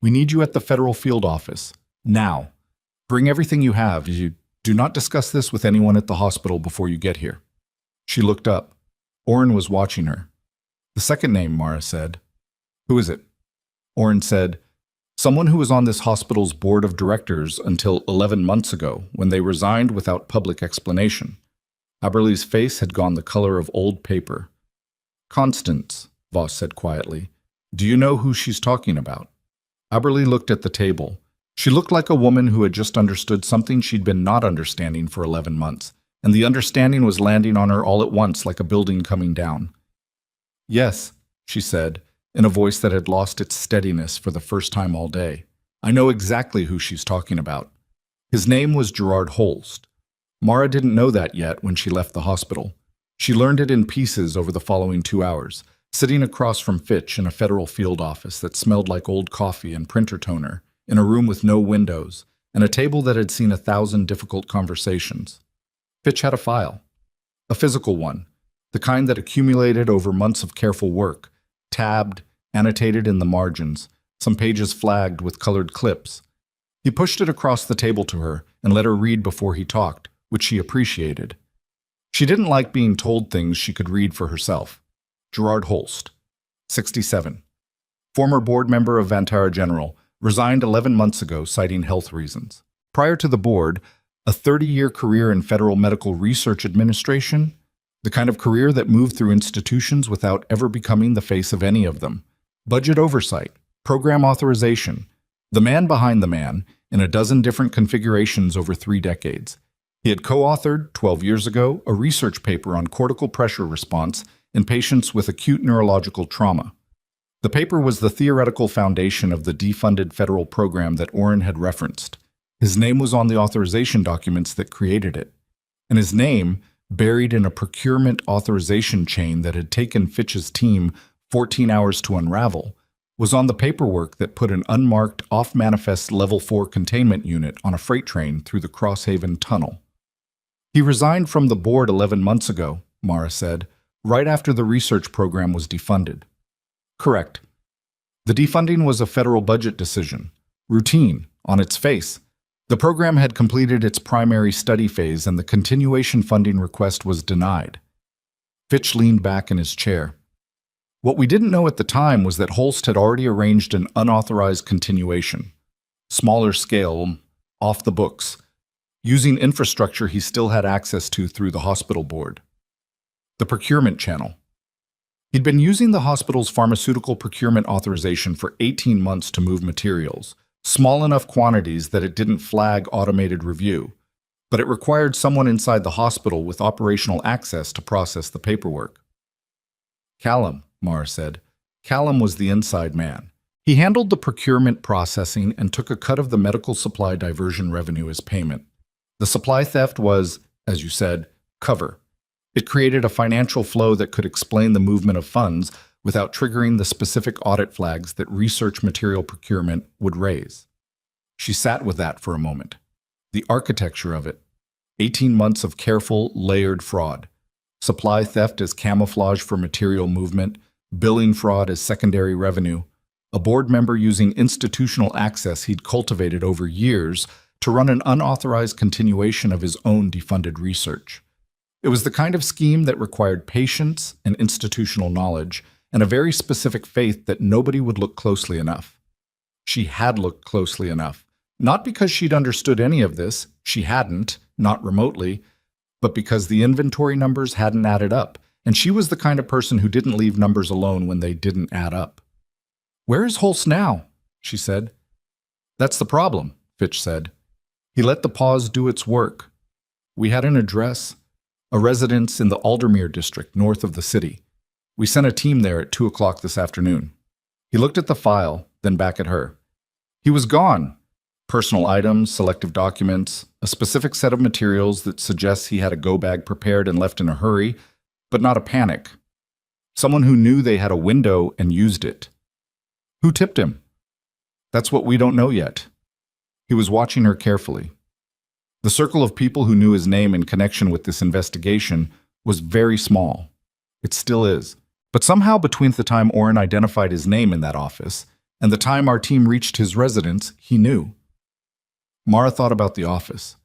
We need you at the federal field office. Now. Bring everything you have. You do not discuss this with anyone at the hospital before you get here. She looked up. Orrin was watching her. The second name, Mara said. Who is it? Orrin said, someone who was on this hospital's board of directors until 11 months ago, when they resigned without public explanation. Aberley's face had gone the color of old paper. Constance, Voss said quietly. Do you know who she's talking about? Aberley looked at the table. She looked like a woman who had just understood something she'd been not understanding for 11 months, and the understanding was landing on her all at once like a building coming down. Yes, she said, in a voice that had lost its steadiness for the first time all day. I know exactly who she's talking about. His name was Gerard Holst. Mara didn't know that yet when she left the hospital. She learned it in pieces over the following 2 hours, sitting across from Fitch in a federal field office that smelled like old coffee and printer toner, in a room with no windows, and a table that had seen 1,000 difficult conversations. Fitch had a file. A physical one, the kind that accumulated over months of careful work, tabbed, annotated in the margins, some pages flagged with colored clips. He pushed it across the table to her and let her read before he talked, which she appreciated. She didn't like being told things she could read for herself. Gerard Holst, 67. Former board member of Vantara General, resigned 11 months ago citing health reasons. Prior to the board, a 30-year career in Federal Medical Research Administration, the kind of career that moved through institutions without ever becoming the face of any of them. Budget oversight, program authorization, the man behind the man in a dozen different configurations over 3 decades. He had co-authored, 12 years ago, a research paper on cortical pressure response in patients with acute neurological trauma. The paper was the theoretical foundation of the defunded federal program that Orrin had referenced. His name was on the authorization documents that created it. and his name, buried in a procurement authorization chain that had taken Fitch's team 14 hours to unravel, was on the paperwork that put an unmarked off-manifest Level 4 containment unit on a freight train through the Crosshaven Tunnel. He resigned from the board 11 months ago, Mara said, right after the research program was defunded. Correct. The defunding was a federal budget decision. Routine, on its face. The program had completed its primary study phase and the continuation funding request was denied. Fitch leaned back in his chair. What we didn't know at the time was that Holst had already arranged an unauthorized continuation. Smaller scale, off the books, using infrastructure he still had access to through the hospital board. The procurement channel. He'd been using the hospital's pharmaceutical procurement authorization for 18 months to move materials, small enough quantities that it didn't flag automated review, but it required someone inside the hospital with operational access to process the paperwork. Callum, Mara said. Callum was the inside man. He handled the procurement processing and took a cut of the medical supply diversion revenue as payment. The supply theft was, as you said, cover. It created a financial flow that could explain the movement of funds without triggering the specific audit flags that research material procurement would raise. She sat with that for a moment. The architecture of it. 18 months of careful, layered fraud. Supply theft as camouflage for material movement, billing fraud as secondary revenue, a board member using institutional access he'd cultivated over years to run an unauthorized continuation of his own defunded research. It was the kind of scheme that required patience and institutional knowledge and a very specific faith that nobody would look closely enough. She had looked closely enough, not because she'd understood any of this, she hadn't, not remotely, but because the inventory numbers hadn't added up, and she was the kind of person who didn't leave numbers alone when they didn't add up. "Where is Holst now?" she said. "That's the problem," Fitch said. He let the pause do its work. "We had an address, a residence in the Aldermere district north of the city. We sent a team there at 2 o'clock this afternoon." He looked at the file, then back at her. He was gone. Personal items, selective documents, a specific set of materials that suggests he had a go bag prepared and left in a hurry, but not a panic. Someone who knew they had a window and used it. Who tipped him? That's what we don't know yet. He was watching her carefully. The circle of people who knew his name in connection with this investigation was very small. It still is. But somehow between the time Oren identified his name in that office and the time our team reached his residence, he knew. Mara thought about the office.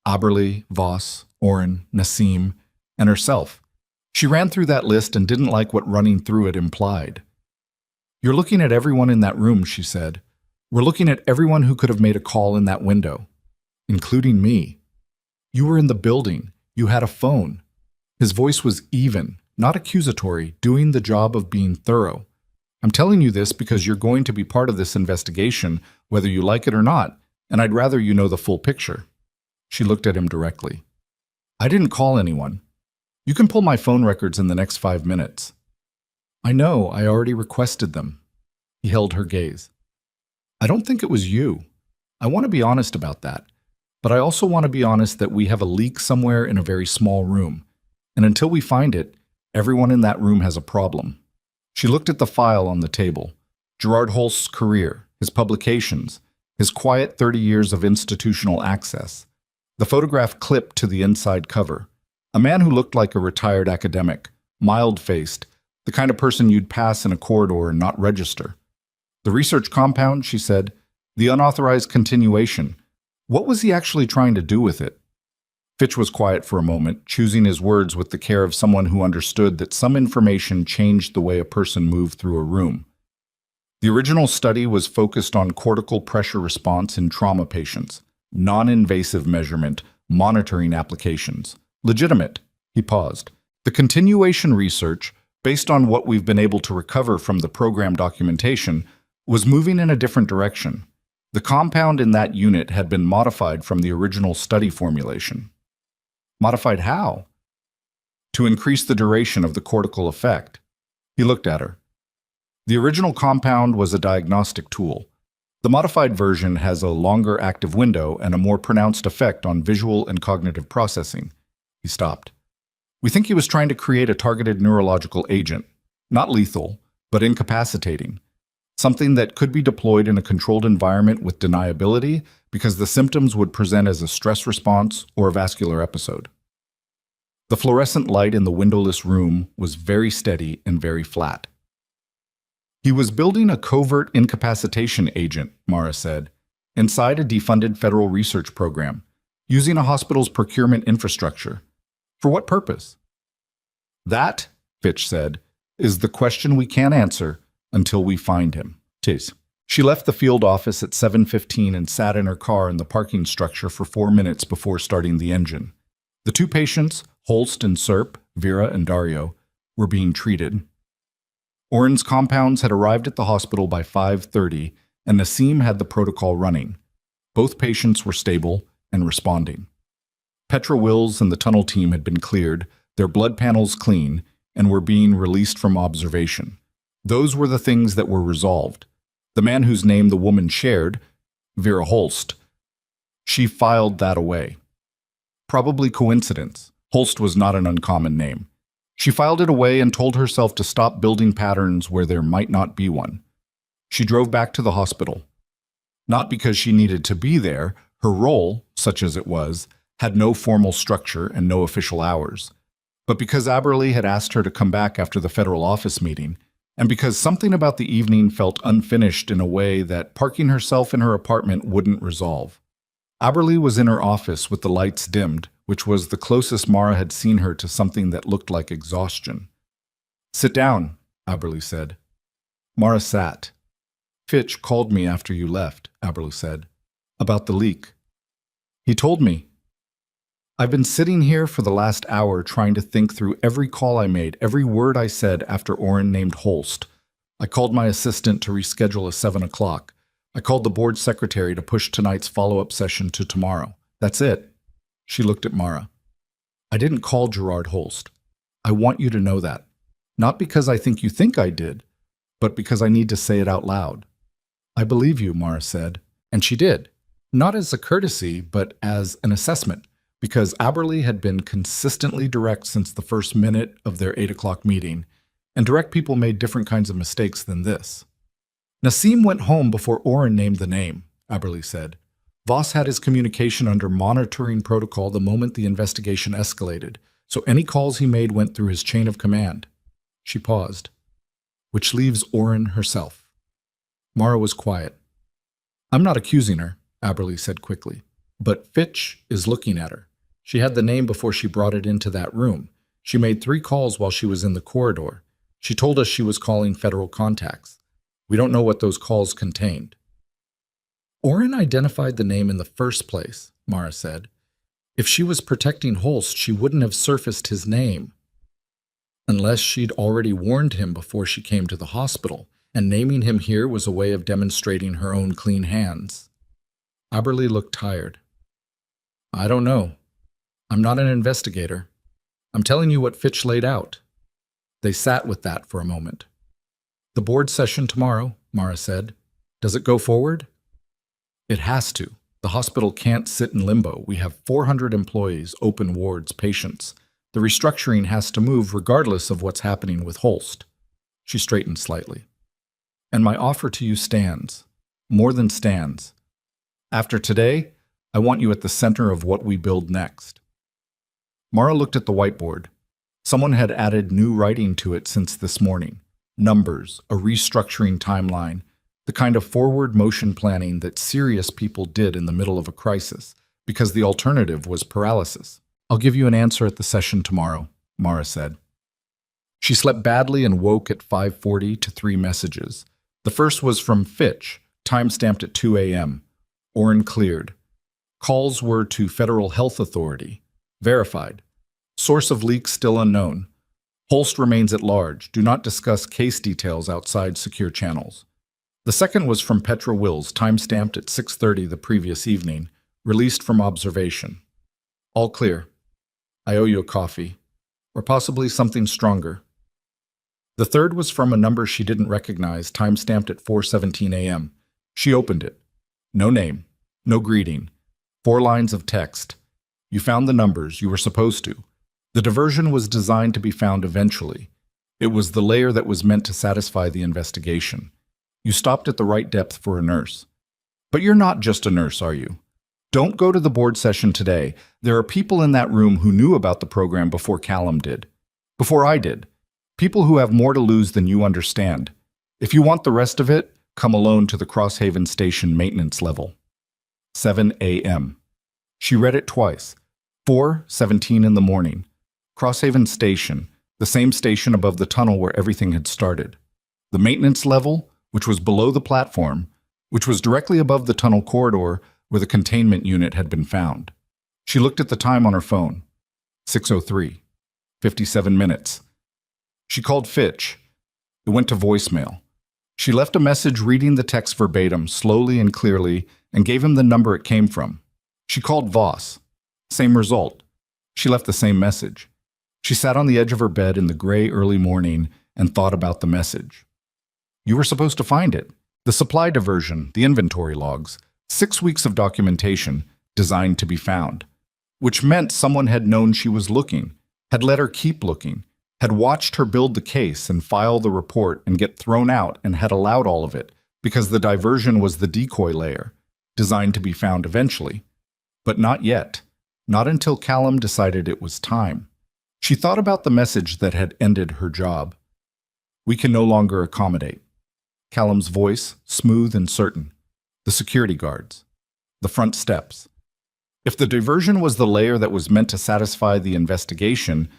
Aberle, Voss, Oren, Nassim, and herself. She ran through that list and didn't like what running through it implied. "You're looking at everyone in that room," she said. "We're looking at everyone who could have made a call in that window, including me. You were in the building. You had a phone." His voice was even, not accusatory, doing the job of being thorough. "I'm telling you this because you're going to be part of this investigation, whether you like it or not, and I'd rather you know the full picture." She looked at him directly. "I didn't call anyone. You can pull my phone records in the next 5 minutes." "I know, I already requested them." He held her gaze. "I don't think it was you. I want to be honest about that. But I also want to be honest that we have a leak somewhere in a very small room. And until we find it, everyone in that room has a problem." She looked at the file on the table. Gerard Holst's career, his publications, his quiet 30 years of institutional access. The photograph clipped to the inside cover. A man who looked like a retired academic, mild-faced, the kind of person you'd pass in a corridor and not register. The research compound, she said, the unauthorized continuation. What was he actually trying to do with it? Fitch was quiet for a moment, choosing his words with the care of someone who understood that some information changed the way a person moved through a room. The original study was focused on cortical pressure response in trauma patients, non-invasive measurement, monitoring applications. Legitimate, he paused. The continuation research, based on what we've been able to recover from the program documentation, was moving in a different direction. The compound in that unit had been modified from the original study formulation. Modified how? To increase the duration of the cortical effect. He looked at her. The original compound was a diagnostic tool. The modified version has a longer active window and a more pronounced effect on visual and cognitive processing. He stopped. We think he was trying to create a targeted neurological agent, not lethal, but incapacitating. Something that could be deployed in a controlled environment with deniability because the symptoms would present as a stress response or a vascular episode. The fluorescent light in the windowless room was very steady and very flat. He was building a covert incapacitation agent, Mara said, inside a defunded federal research program, using a hospital's procurement infrastructure. For what purpose? That, Fitch said, is the question we can't answer until we find him. Tis. She left the field office at 7:15 and sat in her car in the parking structure for 4 minutes before starting the engine. The two patients, Holst and Serp, Vera and Dario, were being treated. Oren's compounds had arrived at the hospital by 5:30, and Nassim had the protocol running. Both patients were stable and responding. Petra Wills and the tunnel team had been cleared, their blood panels clean, and were being released from observation. Those were the things that were resolved. The man whose name the woman shared, Vera Holst, she filed that away. Probably coincidence. Holst was not an uncommon name. She filed it away and told herself to stop building patterns where there might not be one. She drove back to the hospital. Not because she needed to be there, her role, such as it was, had no formal structure and no official hours, but because Aberle had asked her to come back after the federal office meeting, and because something about the evening felt unfinished in a way that parking herself in her apartment wouldn't resolve. Aberle was in her office with the lights dimmed, which was the closest Mara had seen her to something that looked like exhaustion. "Sit down," Aberle said. Mara sat. "Fitch called me after you left," Aberle said, "about the leak. He told me. I've been sitting here for the last hour trying to think through every call I made, every word I said after Oren named Holst. I called my assistant to reschedule a 7 o'clock. I called the board secretary to push tonight's follow-up session to tomorrow. That's it." She looked at Mara. "I didn't call Gerard Holst. I want you to know that. Not because I think I did, but because I need to say it out loud." "I believe you," Mara said. And she did. Not as a courtesy, but as an assessment, because Aberle had been consistently direct since the first minute of their 8 o'clock meeting, and direct people made different kinds of mistakes than this. "Nassim went home before Oren named the name," Aberle said. "Voss had his communication under monitoring protocol the moment the investigation escalated, so any calls he made went through his chain of command." She paused. "Which leaves Oren herself." Mara was quiet. "I'm not accusing her," Aberle said quickly, "but Fitch is looking at her. She had the name before she brought it into that room. She made 3 calls while she was in the corridor. She told us she was calling federal contacts. We don't know what those calls contained." "Oren identified the name in the first place," Mara said. "If she was protecting Holst, she wouldn't have surfaced his name. Unless she'd already warned him before she came to the hospital, and naming him here was a way of demonstrating her own clean hands." Aberle looked tired. "I don't know. I'm not an investigator. I'm telling you what Fitch laid out." They sat with that for a moment. "The board session tomorrow," Mara said. "Does it go forward?" "It has to. The hospital can't sit in limbo. We have 400 employees, open wards, patients. The restructuring has to move regardless of what's happening with Holst." She straightened slightly. "And my offer to you stands. More than stands. After today, I want you at the center of what we build next." Mara looked at the whiteboard. Someone had added new writing to it since this morning. Numbers, a restructuring timeline, the kind of forward motion planning that serious people did in the middle of a crisis, because the alternative was paralysis. "I'll give you an answer at the session tomorrow," Mara said. She slept badly and woke at 5:40 to 3 messages. The first was from Fitch, time-stamped at 2 a.m. Oren cleared. Calls were to Federal Health Authority. Verified. Source of leak still unknown. Holst remains at large. Do not discuss case details outside secure channels. The second was from Petra Wills, time-stamped at 6:30 the previous evening, released from observation. All clear. I owe you a coffee. Or possibly something stronger. The third was from a number she didn't recognize, time-stamped at 4:17 a.m. She opened it. No name. No greeting. 4 lines of text. You found the numbers. You were supposed to. The diversion was designed to be found eventually. It was the layer that was meant to satisfy the investigation. You stopped at the right depth for a nurse. But you're not just a nurse, are you? Don't go to the board session today. There are people in that room who knew about the program before Callum did. Before I did. People who have more to lose than you understand. If you want the rest of it, come alone to the Crosshaven Station maintenance level. 7 a.m. She read it twice. 4:17 in the morning. Crosshaven Station, the same station above the tunnel where everything had started. The maintenance level, which was below the platform, which was directly above the tunnel corridor where the containment unit had been found. She looked at the time on her phone. 6:03. 57 minutes. She called Fitch. It went to voicemail. She left a message reading the text verbatim, slowly and clearly, and gave him the number it came from. She called Voss. Same result. She left the same message. She sat on the edge of her bed in the gray early morning and thought about the message. You were supposed to find it. The supply diversion, the inventory logs, 6 weeks of documentation designed to be found, which meant someone had known she was looking, had let her keep looking, had watched her build the case and file the report and get thrown out, and had allowed all of it because the diversion was the decoy layer, designed to be found eventually. But not yet. Not until Callum decided it was time. She thought about the message that had ended her job. We can no longer accommodate. Callum's voice, smooth and certain. The security guards. The front steps. If the diversion was the layer that was meant to satisfy the investigation,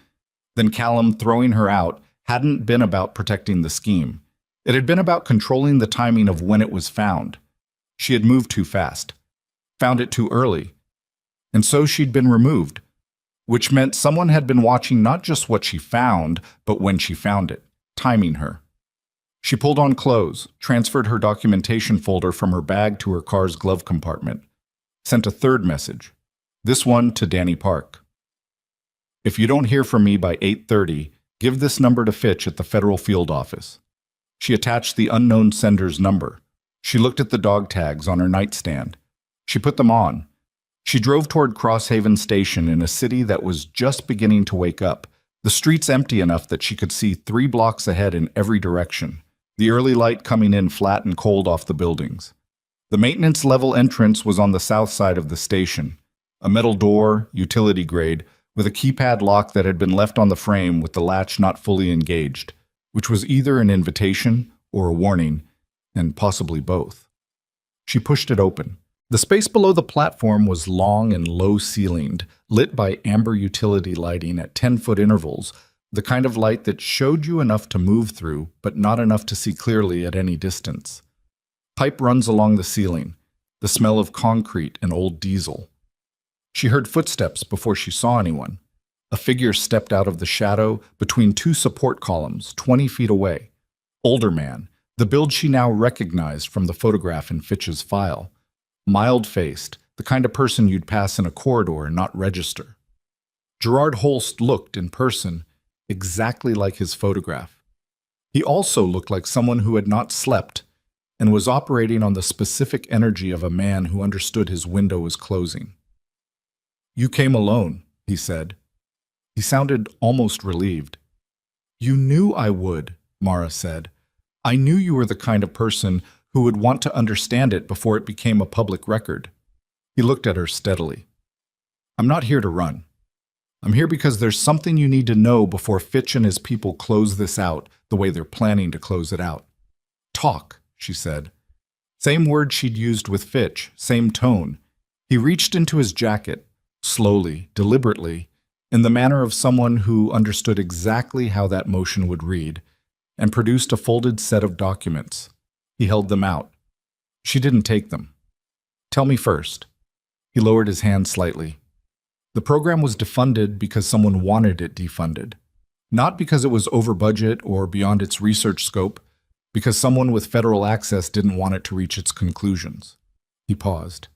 then Callum throwing her out hadn't been about protecting the scheme. It had been about controlling the timing of when it was found. She had moved too fast. Found it too early. And so she'd been removed, which meant someone had been watching not just what she found, but when she found it, timing her. She pulled on clothes, transferred her documentation folder from her bag to her car's glove compartment, sent a third message, this one to Danny Park. If you don't hear from me by 8:30, give this number to Fitch at the Federal Field Office. She attached the unknown sender's number. She looked at the dog tags on her nightstand. She put them on. She drove toward Crosshaven Station in a city that was just beginning to wake up, the streets empty enough that she could see 3 blocks ahead in every direction, the early light coming in flat and cold off the buildings. The maintenance level entrance was on the south side of the station, a metal door, utility grade, with a keypad lock that had been left on the frame with the latch not fully engaged, which was either an invitation or a warning, and possibly both. She pushed it open. The space below the platform was long and low-ceilinged, lit by amber utility lighting at 10-foot intervals, the kind of light that showed you enough to move through, but not enough to see clearly at any distance. Pipe runs along the ceiling, the smell of concrete and old diesel. She heard footsteps before she saw anyone. A figure stepped out of the shadow between 2 support columns, 20 feet away. Older man, the build she now recognized from the photograph in Fitch's file. Mild-faced, the kind of person you'd pass in a corridor and not register. Gerard Holst looked, in person, exactly like his photograph. He also looked like someone who had not slept and was operating on the specific energy of a man who understood his window was closing. You came alone, he said. He sounded almost relieved. You knew I would, Mara said. I knew you were the kind of person who would want to understand it before it became a public record. He looked at her steadily. I'm not here to run. I'm here because there's something you need to know before Fitch and his people close this out the way they're planning to close it out. Talk, she said. Same word she'd used with Fitch, same tone. He reached into his jacket, slowly, deliberately, in the manner of someone who understood exactly how that motion would read, and produced a folded set of documents. He held them out. She didn't take them. Tell me first. He lowered his hand slightly. The program was defunded because someone wanted it defunded. Not because it was over budget or beyond its research scope, because someone with federal access didn't want it to reach its conclusions. He paused.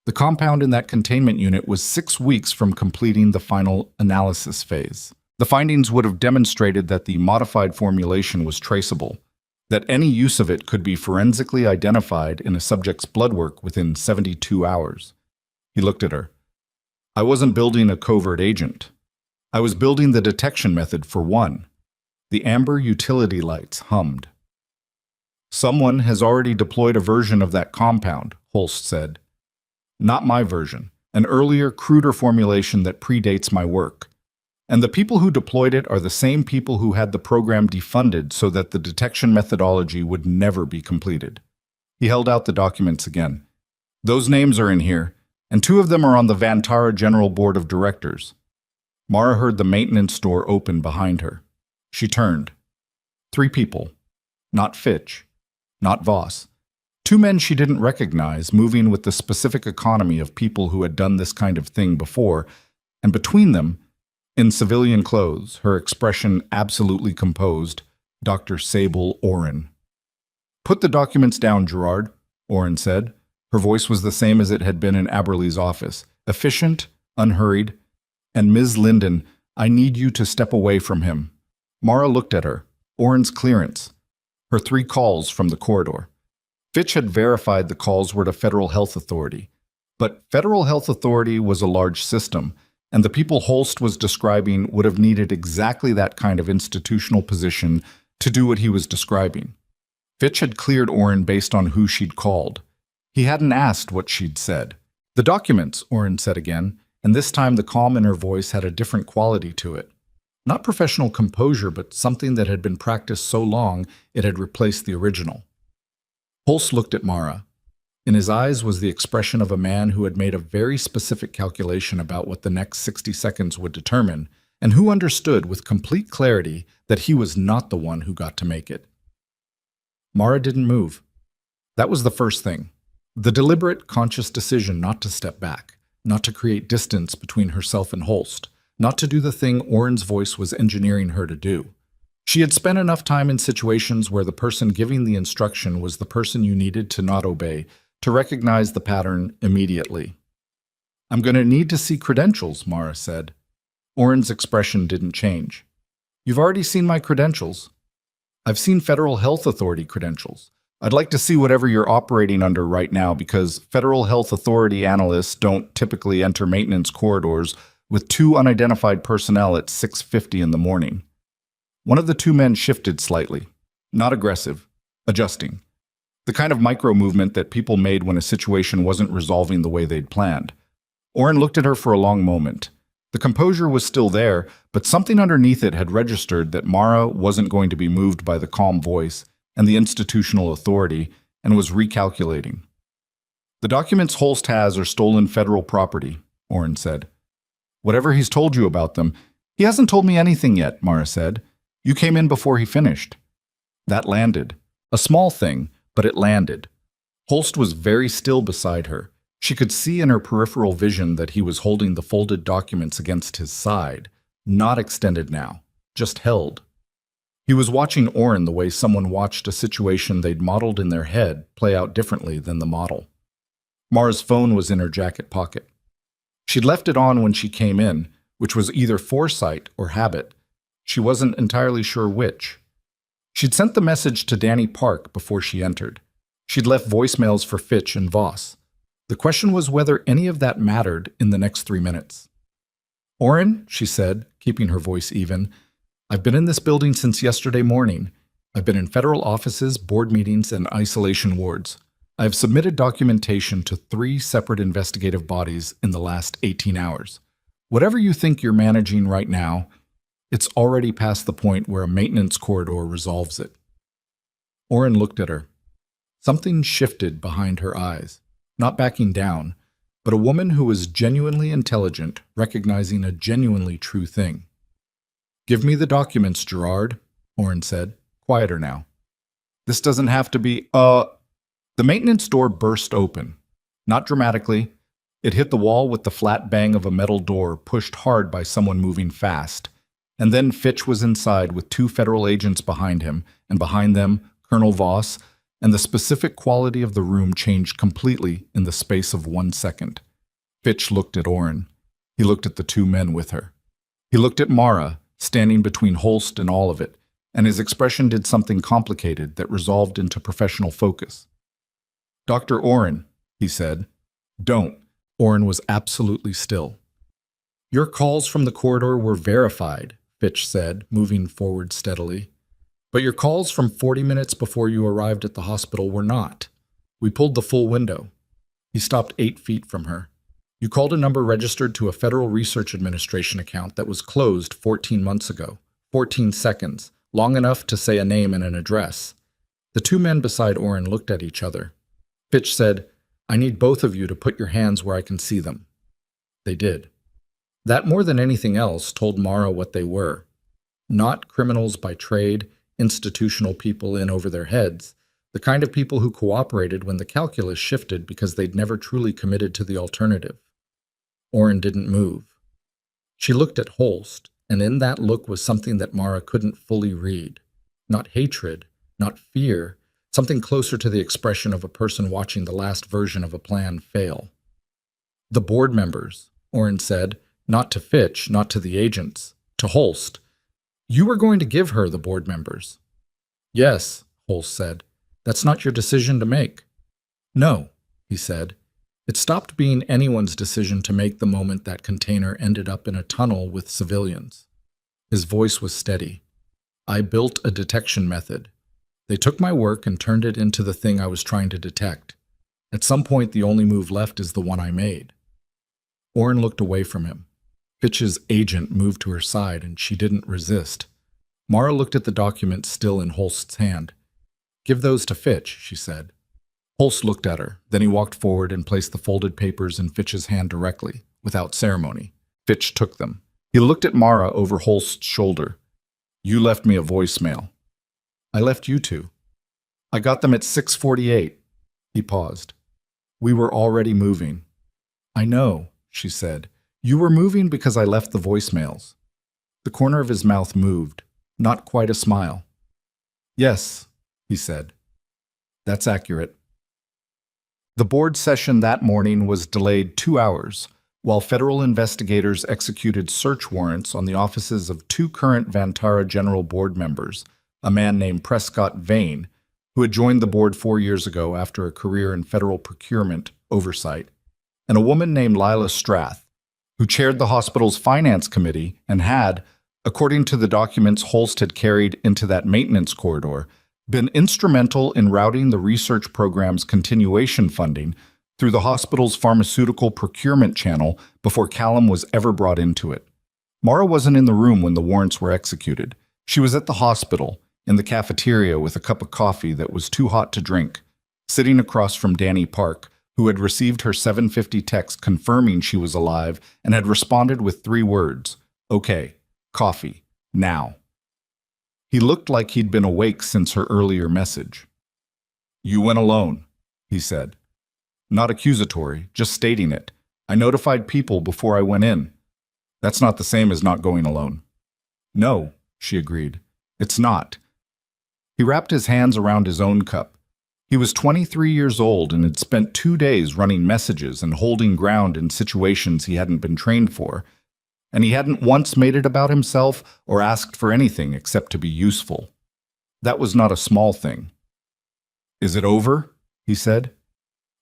The compound in that containment unit was 6 weeks from completing the final analysis phase. The findings would have demonstrated that the modified formulation was traceable, that any use of it could be forensically identified in a subject's blood work within 72 hours. He looked at her. I wasn't building a covert agent. I was building the detection method for one. The amber utility lights hummed. Someone has already deployed a version of that compound, Holst said. Not my version, an earlier, cruder formulation that predates my work. And the people who deployed it are the same people who had the program defunded so that the detection methodology would never be completed. He held out the documents again. Those names are in here, and 2 of them are on the Vantara General Board of Directors. Mara heard the maintenance door open behind her. She turned. 3 people. Not Fitch. Not Voss. 2 men she didn't recognize, moving with the specific economy of people who had done this kind of thing before, and between them, in civilian clothes, her expression absolutely composed, Dr. Sable Oren. Put the documents down, Gerard, Oren said. Her voice was the same as it had been in Aberley's office, efficient, unhurried. And Ms. Linden, I need you to step away from him. Mara looked at her. Oren's clearance. Her 3 calls from the corridor. Fitch had verified the calls were to Federal Health Authority. But Federal Health Authority was a large system, and the people Holst was describing would have needed exactly that kind of institutional position to do what he was describing. Fitch had cleared Oren based on who she'd called. He hadn't asked what she'd said. The documents, Oren said again, and this time the calm in her voice had a different quality to it. Not professional composure, but something that had been practiced so long it had replaced the original. Holst looked at Mara. In his eyes was the expression of a man who had made a very specific calculation about what the next 60 seconds would determine, and who understood with complete clarity that he was not the one who got to make it. Mara didn't move. That was the first thing. The deliberate, conscious decision not to step back, not to create distance between herself and Holst, not to do the thing Oren's voice was engineering her to do. She had spent enough time in situations where the person giving the instruction was the person you needed to not obey, to recognize the pattern immediately. I'm going to need to see credentials, Mara said. Oren's expression didn't change. You've already seen my credentials. I've seen Federal Health Authority credentials. I'd like to see whatever you're operating under right now because Federal Health Authority analysts don't typically enter maintenance corridors with 2 unidentified personnel at 6:50 in the morning. One of the 2 men shifted slightly. Not aggressive. Adjusting. The kind of micro-movement that people made when a situation wasn't resolving the way they'd planned. Oren looked at her for a long moment. The composure was still there, but something underneath it had registered that Mara wasn't going to be moved by the calm voice and the institutional authority, and was recalculating. The documents Holst has are stolen federal property, Oren said. Whatever he's told you about them, he hasn't told me anything yet, Mara said. You came in before he finished. That landed. A small thing, but it landed. Holst was very still beside her. She could see in her peripheral vision that he was holding the folded documents against his side, not extended now, just held. He was watching Oren the way someone watched a situation they'd modeled in their head play out differently than the model. Mara's phone was in her jacket pocket. She'd left it on when she came in, which was either foresight or habit. She wasn't entirely sure which. She'd sent the message to Danny Park before she entered. She'd left voicemails for Fitch and Voss. The question was whether any of that mattered in the next 3 minutes. Oren, she said, keeping her voice even, I've been in this building since yesterday morning. I've been in federal offices, board meetings, and isolation wards. I have submitted documentation to 3 separate investigative bodies in the last 18 hours. Whatever you think you're managing right now, it's already past the point where a maintenance corridor resolves it. Oren looked at her. Something shifted behind her eyes, not backing down, but a woman who was genuinely intelligent, recognizing a genuinely true thing. Give me the documents, Gerard, Oren said, quieter now. This doesn't have to be, The maintenance door burst open. Not dramatically. It hit the wall with the flat bang of a metal door pushed hard by someone moving fast. And then Fitch was inside with 2 federal agents behind him, and behind them, Colonel Voss, and the specific quality of the room changed completely in the space of 1 second. Fitch looked at Oren. He looked at the 2 men with her. He looked at Mara, standing between Holst and all of it, and his expression did something complicated that resolved into professional focus. Dr. Oren, he said. Don't. Oren was absolutely still. Your calls from the corridor were verified, Fitch said, moving forward steadily. But your calls from 40 minutes before you arrived at the hospital were not. We pulled the full window. He stopped 8 feet from her. You called a number registered to a Federal Research Administration account that was closed 14 months ago. 14 seconds, long enough to say a name and an address. The two men beside Orrin looked at each other. Fitch said, I need both of you to put your hands where I can see them. They did. That, more than anything else, told Mara what they were. Not criminals by trade, institutional people in over their heads, the kind of people who cooperated when the calculus shifted because they'd never truly committed to the alternative. Orrin didn't move. She looked at Holst, and in that look was something that Mara couldn't fully read. Not hatred, not fear, something closer to the expression of a person watching the last version of a plan fail. The board members, Orrin said, not to Fitch, not to the agents, to Holst. You were going to give her the board members. Yes, Holst said. That's not your decision to make. No, he said. It stopped being anyone's decision to make the moment that container ended up in a tunnel with civilians. His voice was steady. I built a detection method. They took my work and turned it into the thing I was trying to detect. At some point, the only move left is the one I made. Orrin looked away from him. Fitch's agent moved to her side, and she didn't resist. Mara looked at the documents still in Holst's hand. Give those to Fitch, she said. Holst looked at her. Then he walked forward and placed the folded papers in Fitch's hand directly, without ceremony. Fitch took them. He looked at Mara over Holst's shoulder. You left me a voicemail. I left you two. I got them at 6:48. He paused. We were already moving. I know, she said. You were moving because I left the voicemails. The corner of his mouth moved, not quite a smile. Yes, he said. That's accurate. The board session that morning was delayed 2 hours, while federal investigators executed search warrants on the offices of 2 current Vantara General Board members, a man named Prescott Vane, who had joined the board 4 years ago after a career in federal procurement oversight, and a woman named Lila Strath, who chaired the hospital's finance committee and had, according to the documents Holst had carried into that maintenance corridor, been instrumental in routing the research program's continuation funding through the hospital's pharmaceutical procurement channel before Callum was ever brought into it. Mara wasn't in the room when the warrants were executed. She was at the hospital, in the cafeteria with a cup of coffee that was too hot to drink, sitting across from Danny Park, who had received her 7:50 text confirming she was alive and had responded with 3 words, okay, coffee, now. He looked like he'd been awake since her earlier message. You went alone, he said. Not accusatory, just stating it. I notified people before I went in. That's not the same as not going alone. No, she agreed. It's not. He wrapped his hands around his own cup. He was 23 years old and had spent 2 days running messages and holding ground in situations he hadn't been trained for, and he hadn't once made it about himself or asked for anything except to be useful. That was not a small thing. Is it over? He said.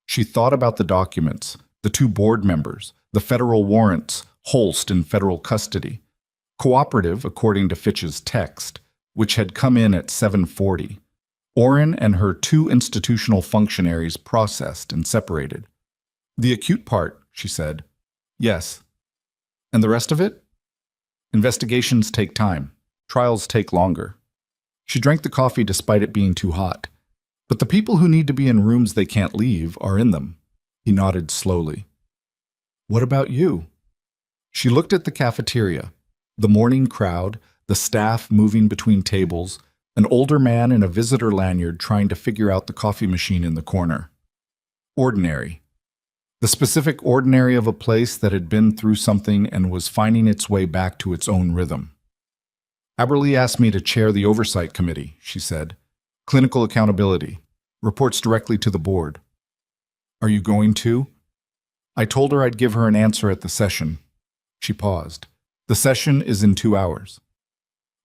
She thought about the documents, the 2 board members, the federal warrants, Holst in federal custody. Cooperative, according to Fitch's text, which had come in at 7:40. Orrin and her 2 institutional functionaries processed and separated. The acute part, she said. Yes. And the rest of it? Investigations take time. Trials take longer. She drank the coffee despite it being too hot. But the people who need to be in rooms they can't leave are in them. He nodded slowly. What about you? She looked at the cafeteria, the morning crowd, the staff moving between tables, an older man in a visitor lanyard trying to figure out the coffee machine in the corner. Ordinary. The specific ordinary of a place that had been through something and was finding its way back to its own rhythm. Aberlee asked me to chair the oversight committee, she said. Clinical accountability. Reports directly to the board. Are you going to? I told her I'd give her an answer at the session. She paused. The session is in 2 hours.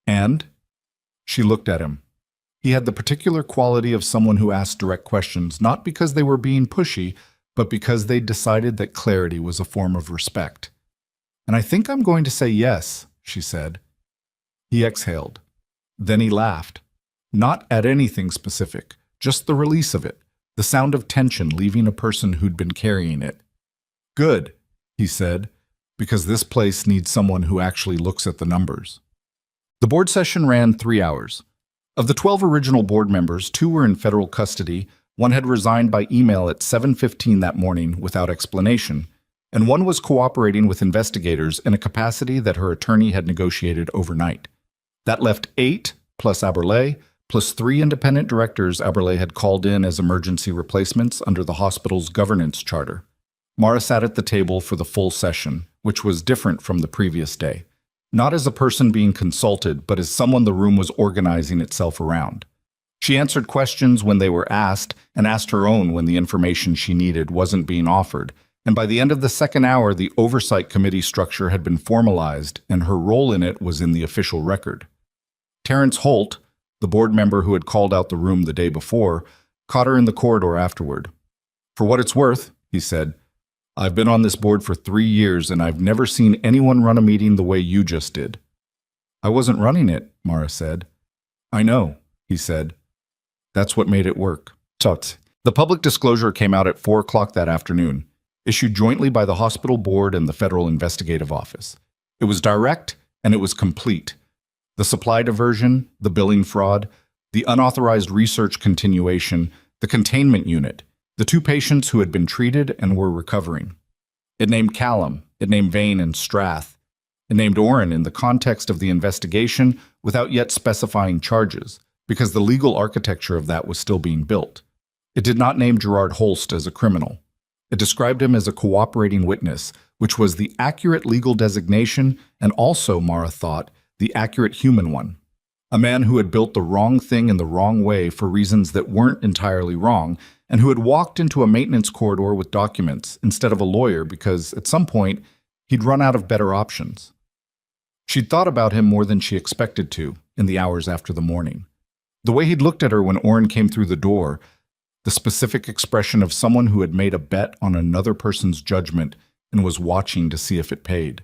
And? She looked at him. He had the particular quality of someone who asked direct questions, not because they were being pushy, but because they'd decided that clarity was a form of respect. And I think I'm going to say yes, she said. He exhaled. Then he laughed. Not at anything specific, just the release of it, the sound of tension leaving a person who'd been carrying it. Good, he said, because this place needs someone who actually looks at the numbers. The board session ran 3 hours. Of the 12 original board members, 2 were in federal custody, 1 had resigned by email at 7:15 that morning without explanation, and 1 was cooperating with investigators in a capacity that her attorney had negotiated overnight. That left 8, plus Aberlé, plus 3 independent directors Aberlé had called in as emergency replacements under the hospital's governance charter. Mara sat at the table for the full session, which was different from the previous day. Not as a person being consulted, but as someone the room was organizing itself around. She answered questions when they were asked, and asked her own when the information she needed wasn't being offered, and by the end of the second hour, the oversight committee structure had been formalized, and her role in it was in the official record. Terrence Holt, the board member who had called out the room the day before, caught her in the corridor afterward. "For what it's worth," he said, "I've been on this board for 3 years, and I've never seen anyone run a meeting the way you just did." "I wasn't running it," Mara said. "I know," he said. "That's what made it work." Tot. The public disclosure came out at 4 o'clock that afternoon, issued jointly by the hospital board and the Federal Investigative Office. It was direct, and it was complete. The supply diversion, the billing fraud, the unauthorized research continuation, the containment unit, the 2 patients who had been treated and were recovering. It named Callum, it named Vane and Strath. It named Oren in the context of the investigation without yet specifying charges, because the legal architecture of that was still being built. It did not name Gerard Holst as a criminal. It described him as a cooperating witness, which was the accurate legal designation and also, Mara thought, the accurate human one. A man who had built the wrong thing in the wrong way for reasons that weren't entirely wrong, and who had walked into a maintenance corridor with documents instead of a lawyer because, at some point, he'd run out of better options. She'd thought about him more than she expected to in the hours after the morning. The way he'd looked at her when Oren came through the door, the specific expression of someone who had made a bet on another person's judgment and was watching to see if it paid.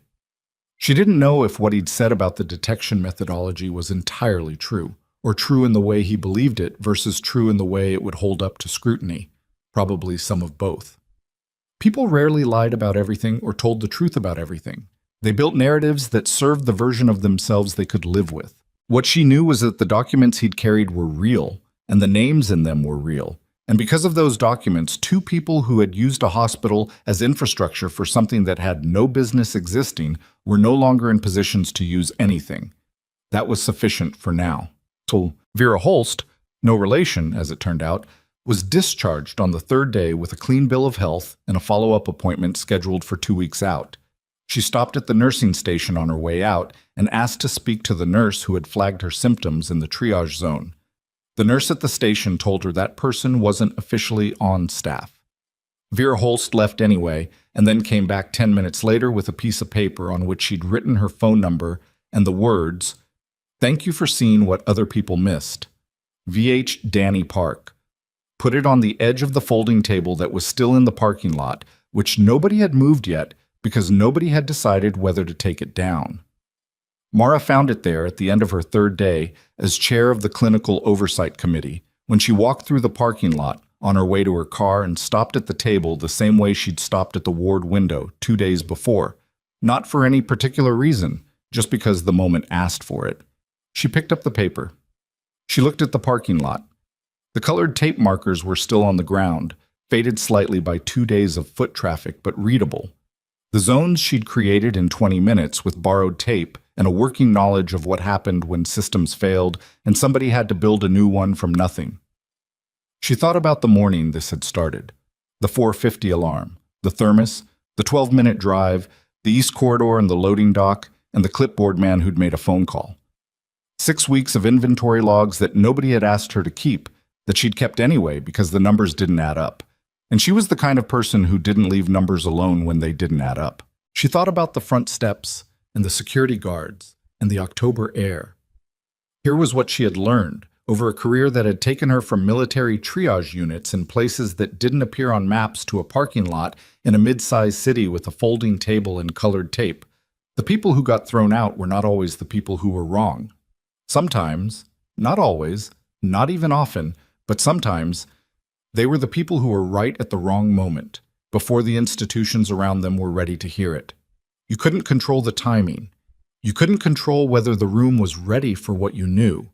She didn't know if what he'd said about the detection methodology was entirely true, or true in the way he believed it versus true in the way it would hold up to scrutiny, probably some of both. People rarely lied about everything or told the truth about everything. They built narratives that served the version of themselves they could live with. What she knew was that the documents he'd carried were real, and the names in them were real. And because of those documents, 2 people who had used a hospital as infrastructure for something that had no business existing were no longer in positions to use anything. That was sufficient for now. Till Vera Holst, no relation, as it turned out, was discharged on the 3rd day with a clean bill of health and a follow-up appointment scheduled for 2 weeks out. She stopped at the nursing station on her way out and asked to speak to the nurse who had flagged her symptoms in the triage zone. The nurse at the station told her that person wasn't officially on staff. Vera Holst left anyway, and then came back 10 minutes later with a piece of paper on which she'd written her phone number and the words, "Thank you for seeing what other people missed. VH Danny Park." Put it on the edge of the folding table that was still in the parking lot, which nobody had moved yet because nobody had decided whether to take it down. Mara found it there at the end of her 3rd day as chair of the Clinical Oversight Committee when she walked through the parking lot on her way to her car and stopped at the table the same way she'd stopped at the ward window 2 days before, not for any particular reason, just because the moment asked for it. She picked up the paper. She looked at the parking lot. The colored tape markers were still on the ground, faded slightly by 2 days of foot traffic, but readable. The zones she'd created in 20 minutes with borrowed tape and a working knowledge of what happened when systems failed and somebody had to build a new one from nothing. She thought about the morning this had started. The 4:50 alarm, the thermos, the 12-minute drive, the East Corridor and the loading dock, and the clipboard man who'd made a phone call. 6 weeks of inventory logs that nobody had asked her to keep, that she'd kept anyway because the numbers didn't add up. And she was the kind of person who didn't leave numbers alone when they didn't add up. She thought about the front steps and the security guards and the October air. Here was what she had learned over a career that had taken her from military triage units in places that didn't appear on maps to a parking lot in a mid-sized city with a folding table and colored tape, The people who got thrown out were not always the people who were wrong. Sometimes, not always, not even often, but sometimes, they were the people who were right at the wrong moment, before the institutions around them were ready to hear it. You couldn't control the timing. You couldn't control whether the room was ready for what you knew.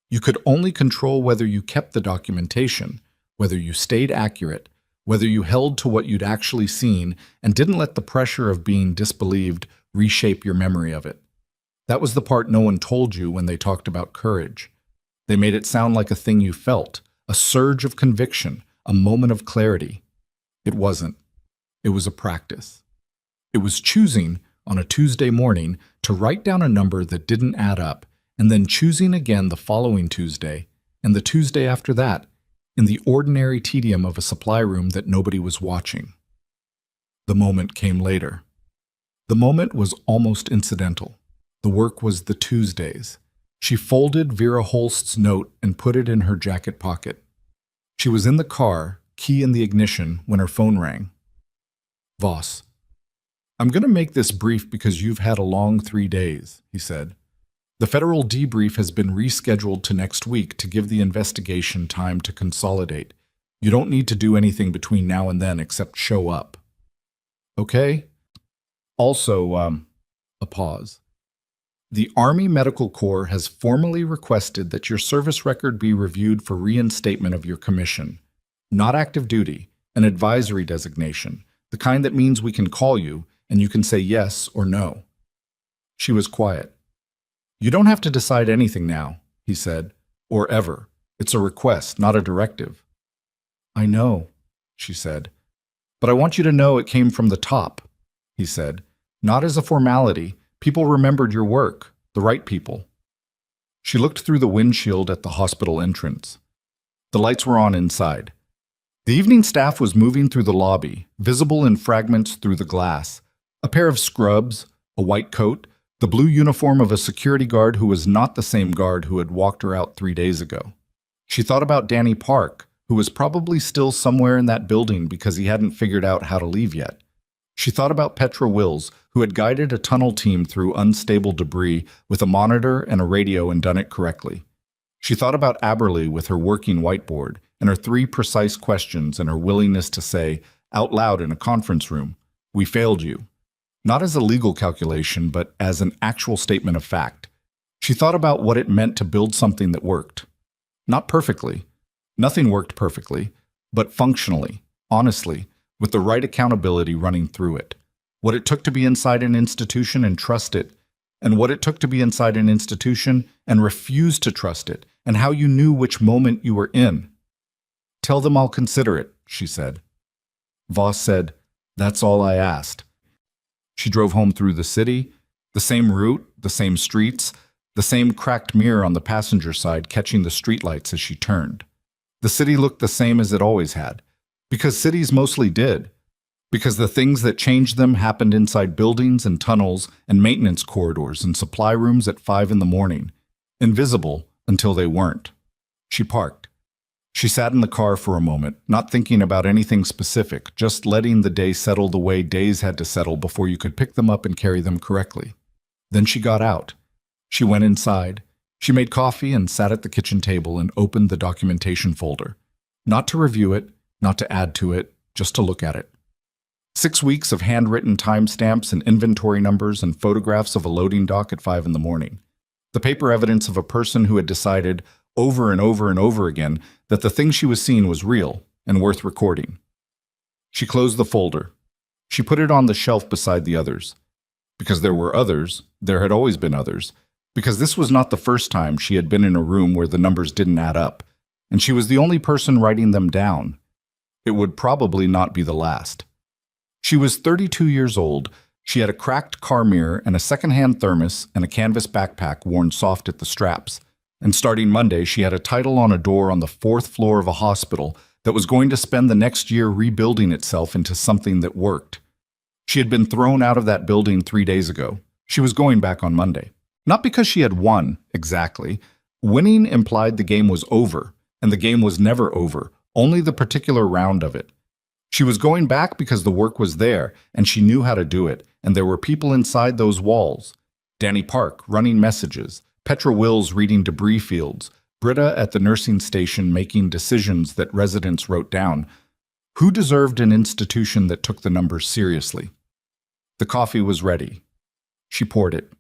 You could only control whether you kept the documentation, whether you stayed accurate, whether you held to what you'd actually seen and didn't let the pressure of being disbelieved reshape your memory of it. That was the part no one told you when they talked about courage. They made it sound like a thing you felt, a surge of conviction, a moment of clarity. It wasn't. It was a practice. It was choosing, on a Tuesday morning, to write down a number that didn't add up, and then choosing again the following Tuesday, and the Tuesday after that, in the ordinary tedium of a supply room that nobody was watching. The moment came later. The moment was almost incidental. The work was the Tuesdays. She folded Vera Holst's note and put it in her jacket pocket. She was in the car, key in the ignition, when her phone rang. Voss. "I'm going to make this brief because you've had a long 3 days," he said. "The federal debrief has been rescheduled to next week to give the investigation time to consolidate. You don't need to do anything between now and then except show up. Okay? Also, a pause. The Army Medical Corps has formally requested that your service record be reviewed for reinstatement of your commission. Not active duty, an advisory designation, the kind that means we can call you and you can say yes or no." She was quiet. "You don't have to decide anything now," he said, "or ever. It's a request, not a directive." "I know," she said. "But I want you to know it came from the top," he said. "Not as a formality. People remembered your work, the right people." She looked through the windshield at the hospital entrance. The lights were on inside. The evening staff was moving through the lobby, visible in fragments through the glass. A pair of scrubs, a white coat, the blue uniform of a security guard who was not the same guard who had walked her out 3 days ago. She thought about Danny Park, who was probably still somewhere in that building because he hadn't figured out how to leave yet. She thought about Petra Wills, who had guided a tunnel team through unstable debris with a monitor and a radio and done it correctly. She thought about Aberley with her working whiteboard and her 3 precise questions and her willingness to say, out loud in a conference room, "We failed you." Not as a legal calculation, but as an actual statement of fact. She thought about what it meant to build something that worked. Not perfectly. Nothing worked perfectly, but functionally, honestly, with the right accountability running through it. What it took to be inside an institution and trust it, and what it took to be inside an institution and refuse to trust it, and how you knew which moment you were in. "Tell them I'll consider it," she said. Voss said, "That's all I asked." She drove home through the city, the same route, the same streets, the same cracked mirror on the passenger side catching the streetlights as she turned. The city looked the same as it always had, because cities mostly did, because the things that changed them happened inside buildings and tunnels and maintenance corridors and supply rooms at 5 in the morning, invisible until they weren't. She parked. She sat in the car for a moment, not thinking about anything specific, just letting the day settle the way days had to settle before you could pick them up and carry them correctly. Then she got out. She went inside. She made coffee and sat at the kitchen table and opened the documentation folder. Not to review it, not to add to it, just to look at it. 6 weeks of handwritten timestamps and inventory numbers and photographs of a loading dock at 5 in the morning. The paper evidence of a person who had decided over and over and over again that the thing she was seeing was real and worth recording. She closed the folder. She put it on the shelf beside the others. Because there were others, there had always been others. Because this was not the first time she had been in a room where the numbers didn't add up, and she was the only person writing them down. It would probably not be the last. She was 32 years old. She had a cracked car mirror and a second-hand thermos and a canvas backpack worn soft at the straps. And starting Monday, she had a title on a door on the 4th floor of a hospital that was going to spend the next year rebuilding itself into something that worked. She had been thrown out of that building 3 days ago. She was going back on Monday. Not because she had won, exactly. Winning implied the game was over, and the game was never over, only the particular round of it. She was going back because the work was there, and she knew how to do it, and there were people inside those walls. Danny Park running messages, Petra Wills reading debris fields, Britta at the nursing station making decisions that residents wrote down. Who deserved an institution that took the numbers seriously? The coffee was ready. She poured it.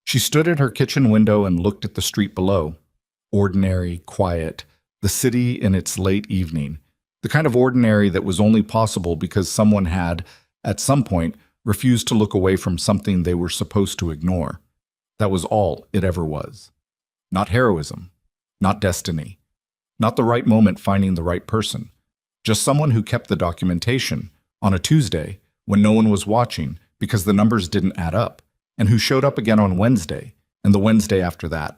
She stood at her kitchen window and looked at the street below. Ordinary, quiet, the city in its late evening. The kind of ordinary that was only possible because someone had, at some point, refused to look away from something they were supposed to ignore. That was all it ever was. Not heroism, not destiny, not the right moment finding the right person. Just someone who kept the documentation on a Tuesday when no one was watching because the numbers didn't add up, and who showed up again on Wednesday and the Wednesday after that,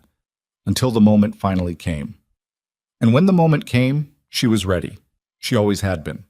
until the moment finally came. And when the moment came, she was ready. She always had been.